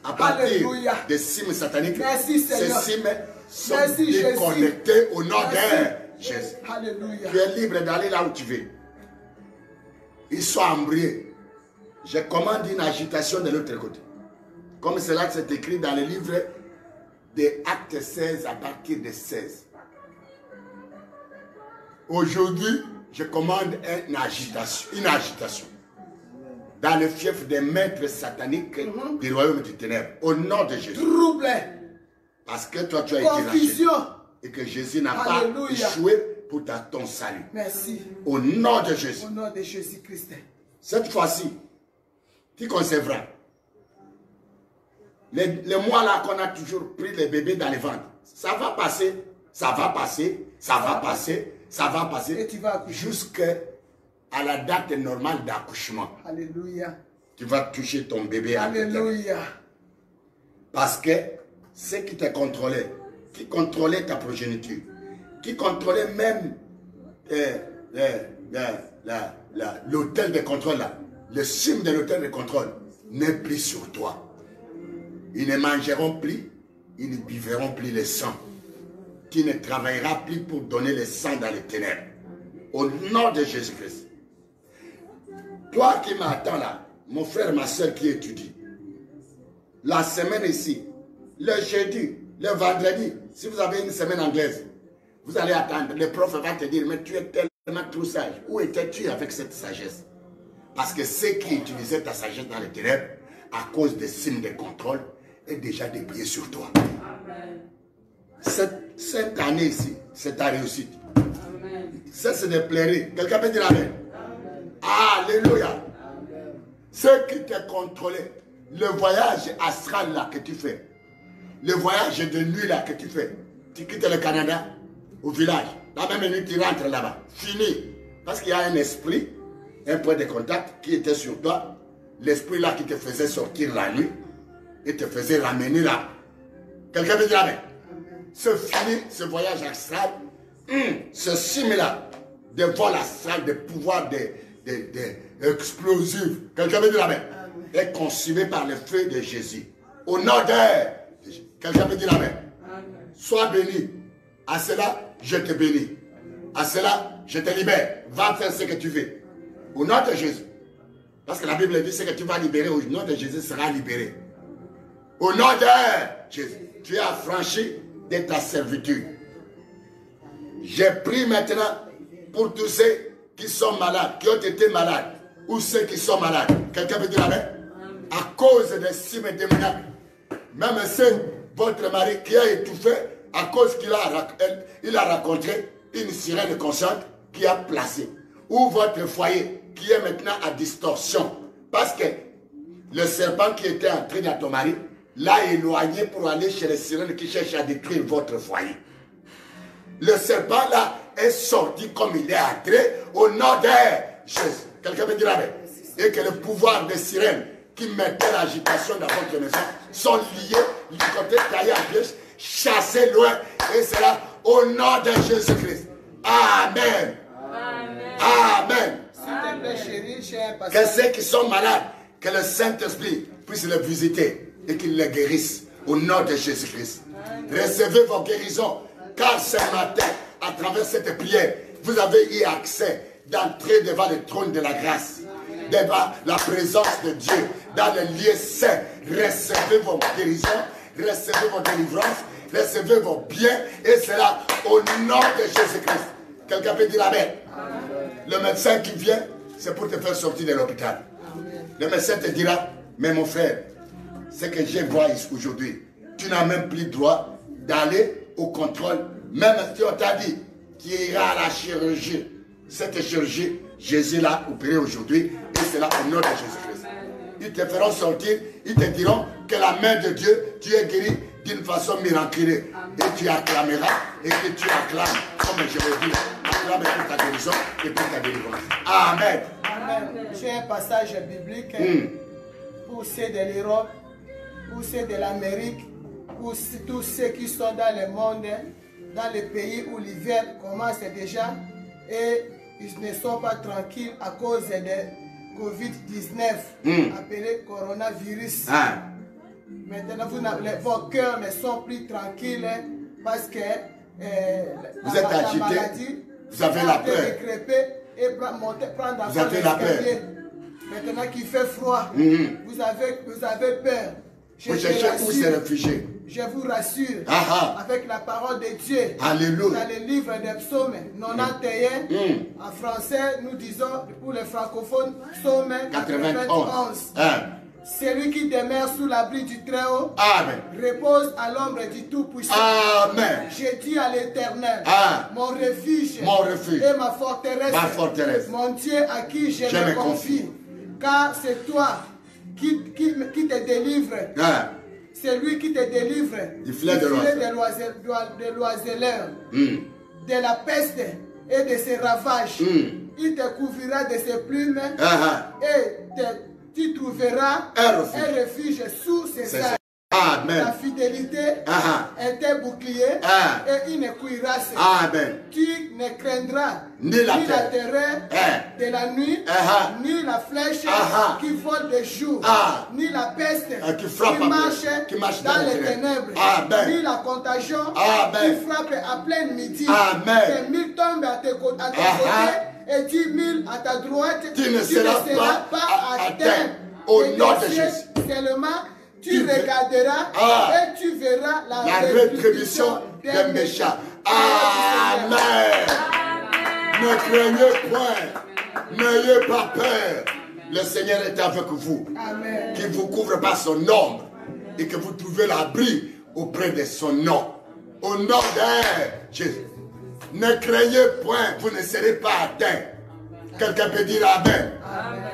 à partir des cimes sataniques, ces cimes sont déconnectés au nom de Jésus. Alléluia. Tu es libre d'aller là où tu veux. Ils sont embrouillés. Je commande une agitation de l'autre côté. Comme cela c'est écrit dans le livre des Actes 16 à partir de 16. Aujourd'hui, je commande une agitation dans le fief des maîtres sataniques du royaume du ténèbre, au nom de Jésus. Trouble. Parce que toi, tu as été racheté et que Jésus n'a pas échoué pour ton salut. Merci. Au nom de Jésus. Au nom de Jésus-Christ. Cette fois-ci, tu conserveras. Les mois là qu'on a toujours pris les bébés dans les ventres, ça va passer, ça va passer, ça va passer, ça va passer. Et tu vas accoucher. Jusqu'à la date normale d'accouchement. Alléluia. Tu vas toucher ton bébé. Alléluia. Parce que ce qui te contrôlait, qui contrôlait ta progéniture, qui contrôlait même l'hôtel de contrôle, là, le cime de l'hôtel de contrôle, n'est plus sur toi. Ils ne mangeront plus, ils ne buveront plus le sang. Tu ne travailleras plus pour donner le sang dans les ténèbres. Au nom de Jésus-Christ. Toi qui m'attends là, mon frère, ma soeur qui étudie, la semaine ici, le jeudi, le vendredi, si vous avez une semaine anglaise, vous allez attendre, le prof va te dire, mais tu es tellement trop sage. Où étais-tu avec cette sagesse? Parce que ceux qui utilisaient ta sagesse dans les ténèbres, à cause des signes de contrôle, est déjà déployé sur toi. Cette année ici, c'est ta réussite. Ça, c'est des plairies. Quelqu'un peut dire amen. Alléluia. Ceux qui te contrôlaient, le voyage astral là que tu fais, le voyage de nuit là que tu fais, tu quittes le Canada au village, la même nuit tu rentres là-bas, fini. Parce qu'il y a un esprit, un point de contact qui était sur toi, l'esprit là qui te faisait sortir la nuit et te faisait ramener là. Quelqu'un peut dire amen. C'est fini ce voyage astral, ce cime là, de vol astral, de pouvoir explosif. Quelqu'un peut dire amen. Est consumé par le feu de Jésus. Au nom de Jésus. Quelqu'un peut dire amen. Sois béni. À cela, je te bénis. À cela, je te libère. Va faire ce que tu veux. Au nom de Jésus. Parce que la Bible dit ce que tu vas libérer au nom de Jésus sera libéré. Au nom de Jésus. Tu es affranchi de ta servitude. J'ai pris maintenant pour tous ceux qui sont malades, qui ont été malades, ou ceux qui sont malades. Quelqu'un peut dire amen? À cause des cimes démoniaques. Même si votre mari qui a étouffé, à cause qu'il a rencontré une sirène consciente qui a placé. Ou votre foyer qui est maintenant à distorsion. Parce que le serpent qui était entré dans ton mari l'a éloigné pour aller chez les sirènes qui cherchent à détruire votre foyer. Le serpent là est sorti comme il est entré au nom de Jésus. Quelqu'un peut dire amen. Et que le pouvoir des sirènes qui mettaient l'agitation dans votre maison sont liés, ligotés, taillés en pièces, chassés loin. Et c'est là au nom de Jésus-Christ. Amen. Amen. S'il te plaît, chérie, j'ai un Que passage. ceux qui sont malades, que le Saint-Esprit puisse les visiter et qu'il les guérisse au nom de Jésus-Christ. Recevez vos guérisons, car ce matin, à travers cette prière, vous avez eu accès d'entrer devant le trône de la grâce, devant la présence de Dieu, dans le lieu saint. Recevez vos guérisons, recevez vos délivrances, recevez vos biens, et cela au nom de Jésus-Christ. Quelqu'un peut dire amen. Le médecin qui vient, c'est pour te faire sortir de l'hôpital. Le médecin te dira, mais mon frère, ce que je vois ici aujourd'hui, tu n'as même plus droit d'aller au contrôle. Même si on t'a dit, tu iras à la chirurgie. Cette chirurgie, Jésus l'a opéré aujourd'hui, et c'est là au nom de Jésus-Christ. Ils te feront sortir, ils te diront que la main de Dieu, tu es guéri d'une façon miraculeuse. Et tu acclameras, et que tu acclames, comme je le dis, acclame pour ta guérison et pour ta délivrance. Amen. Amen. J'ai un passage biblique pour ceux de l'Europe, pour ceux de l'Amérique, pour tous ceux qui sont dans le monde, dans les pays où l'hiver commence déjà et ils ne sont pas tranquilles à cause de Covid-19, appelé coronavirus. Maintenant, vos cœurs ne sont plus tranquilles parce que vous êtes agité, maladie, vous avez la peur. Et prendre vous avez la peur. Maintenant qu'il fait froid, vous avez peur. Vous cherchez où se réfugier. Je vous rassure, avec la parole de Dieu, Alléluia. dans le livre des psaumes 91, en français, nous disons, pour les francophones, psaume 91. Celui qui demeure sous l'abri du Très-Haut repose à l'ombre du Tout-Puissant. Amen. J'ai dit à l'Éternel, mon refuge et ma forteresse, ma forteresse, mon Dieu à qui je me confie. car c'est toi qui te délivre. C'est lui qui te délivre du filet de l'oiseleur, de la peste et de ses ravages. Il te couvrira de ses plumes et tu trouveras un refuge sous ses ailes. Amen. Ta fidélité est tes boucliers et une cuirasse. Amen. Tu ne craindras ni la terreur de la nuit, ni la flèche qui vole de jour, ni la peste qui marche dans les ténèbres, ni la contagion qui frappe à pleine midi. Que 1000 tombent à tes côtés et 10 000 à ta droite, tu ne seras pas atteint au nom de Jésus. Seulement, tu regarderas et tu verras la rétribution des méchants. Amen. Ne craignez point, n'ayez pas peur. Le Seigneur est avec vous. Amen. Qu'il vous couvre par son ombre et que vous trouvez l'abri auprès de son nom. Au nom de Jésus. Ne craignez point, vous ne serez pas atteint. Quelqu'un peut dire Amen.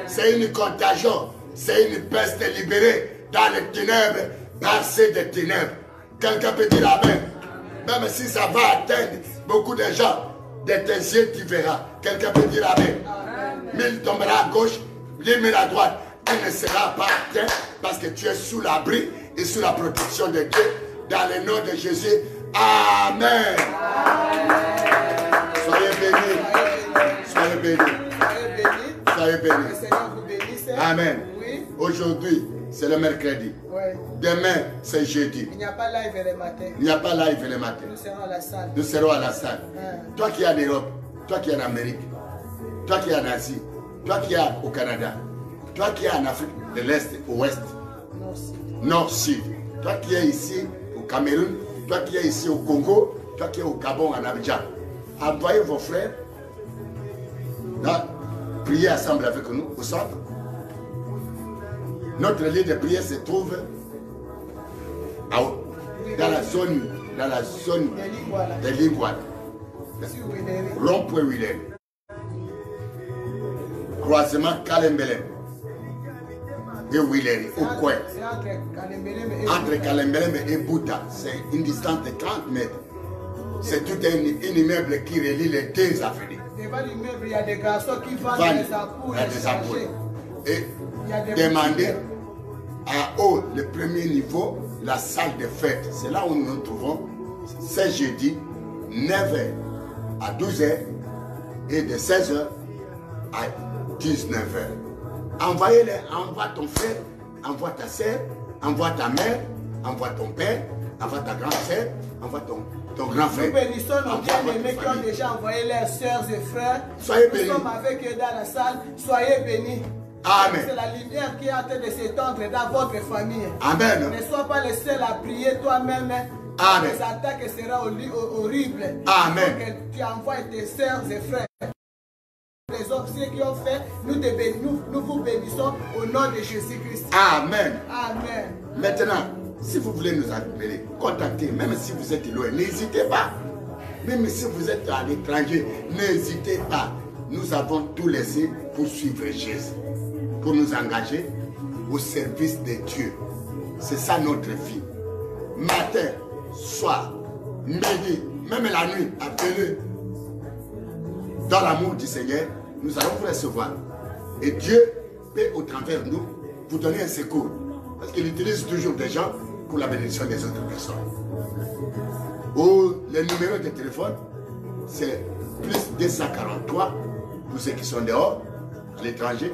C'est une contagion, c'est une peste libérée dans les ténèbres, passé des ténèbres. Quelqu'un peut dire Amen. Même si ça va atteindre beaucoup de gens, de tes yeux tu verras. Quelqu'un peut dire Amen. 1000 tombera à gauche, 1000 à droite. Tu ne seras pas atteint parce que tu es sous l'abri et sous la protection de Dieu. Dans le nom de Jésus. Amen. Soyez bénis. Soyez bénis. Soyez bénis. Le Seigneur vous bénisse. Amen. Oui. Aujourd'hui, c'est le mercredi. Ouais. Demain, c'est jeudi. Il n'y a pas live le matin. Il n'y a pas live le matin. Nous serons à la salle. Nous serons à la salle. Toi qui es en Europe, toi qui es en Amérique, toi qui es en Asie, toi qui es au Canada, toi qui es en Afrique de l'Est, ouest, nord, sud, toi qui es ici au Cameroun, toi qui es ici au Congo, toi qui es au Gabon, en Abidjan, envoyez vos frères, là, priez ensemble avec nous au centre. Notre lieu de prière se trouve dans la zone de Lingouane. Rond-point Willem. Croisement Kalembelem. Et Willem, au coin. Entre Kalembelem et Bouta, c'est une distance de 30 mètres. C'est tout un immeuble qui relie les deux avenues. Devant l'immeuble, il y a des garçons qui vendent des ampoules. Et demandez à haut, le premier niveau, la salle de fête. C'est là où nous nous trouvons. C'est jeudi, 9h à 12h et de 16h à 19h. Envoyez-les, envoie ton frère, envoie ta soeur, envoie ta mère, envoie ton père, envoie ta grande soeur, envoie ton grand frère. Nous bénissons nos bien-aimés qui ont déjà envoyé leurs soeurs et frères. Soyez bénis. Nous sommes avec eux dans la salle. Soyez bénis. Amen. C'est la lumière qui est en train de s'étendre dans votre famille. Amen. Ne sois pas le seul à prier toi-même. Amen. Les attaques seront horribles. Amen. Donc, tu envoies tes soeurs et frères. Les officiers qui ont fait, nous vous bénissons au nom de Jésus-Christ. Amen. Amen. Maintenant, si vous voulez nous appeler, contactez, même si vous êtes loin, n'hésitez pas. Même si vous êtes à l'étranger, n'hésitez pas. Nous avons tout laissé pour suivre Jésus, pour nous engager au service de Dieu. C'est ça notre vie. Matin, soir, midi, même la nuit, appelez. Dans l'amour du Seigneur, nous allons vous recevoir. Et Dieu peut, au travers de nous, vous donner un secours. Parce qu'il utilise toujours des gens pour la bénédiction des autres personnes. Ou le numéro de téléphone, c'est plus 243 pour ceux qui sont dehors, à l'étranger,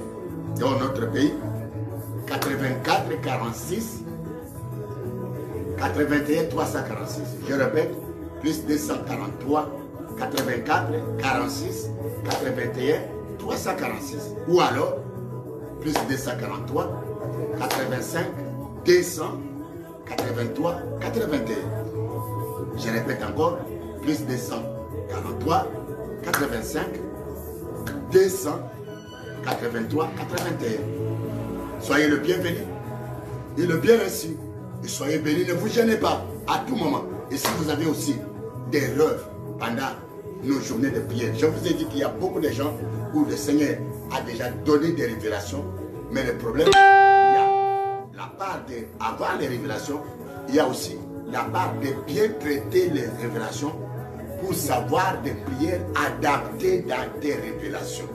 dans notre pays. 84 46 81 346. Je répète, plus 243 84 46 81 346. Ou alors, plus 243 85 200 83 81. Je répète encore, plus 243 85 200 83 81. Soyez le bienvenu et le bien reçu. Et soyez bénis, ne vous gênez pas à tout moment. Et si vous avez aussi des rêves pendant nos journées de prière, je vous ai dit qu'il y a beaucoup de gens où le Seigneur a déjà donné des révélations, Mais le problème, il y a la part d'avoir les révélations, il y a aussi la part de bien traiter les révélations pour savoir des prières adaptées dans tes révélations.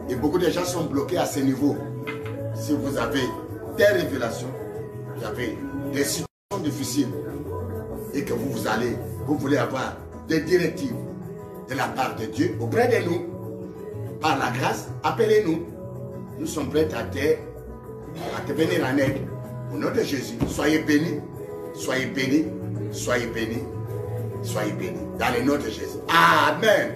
Et beaucoup de gens sont bloqués à ce niveau. Si vous avez des révélations, vous avez des situations difficiles et que vous voulez avoir des directives de la part de Dieu auprès de nous, par la grâce, appelez-nous. Nous sommes prêts à te venir en aide. Au nom de Jésus, soyez bénis, soyez bénis, soyez bénis, soyez bénis. Dans le nom de Jésus. Amen.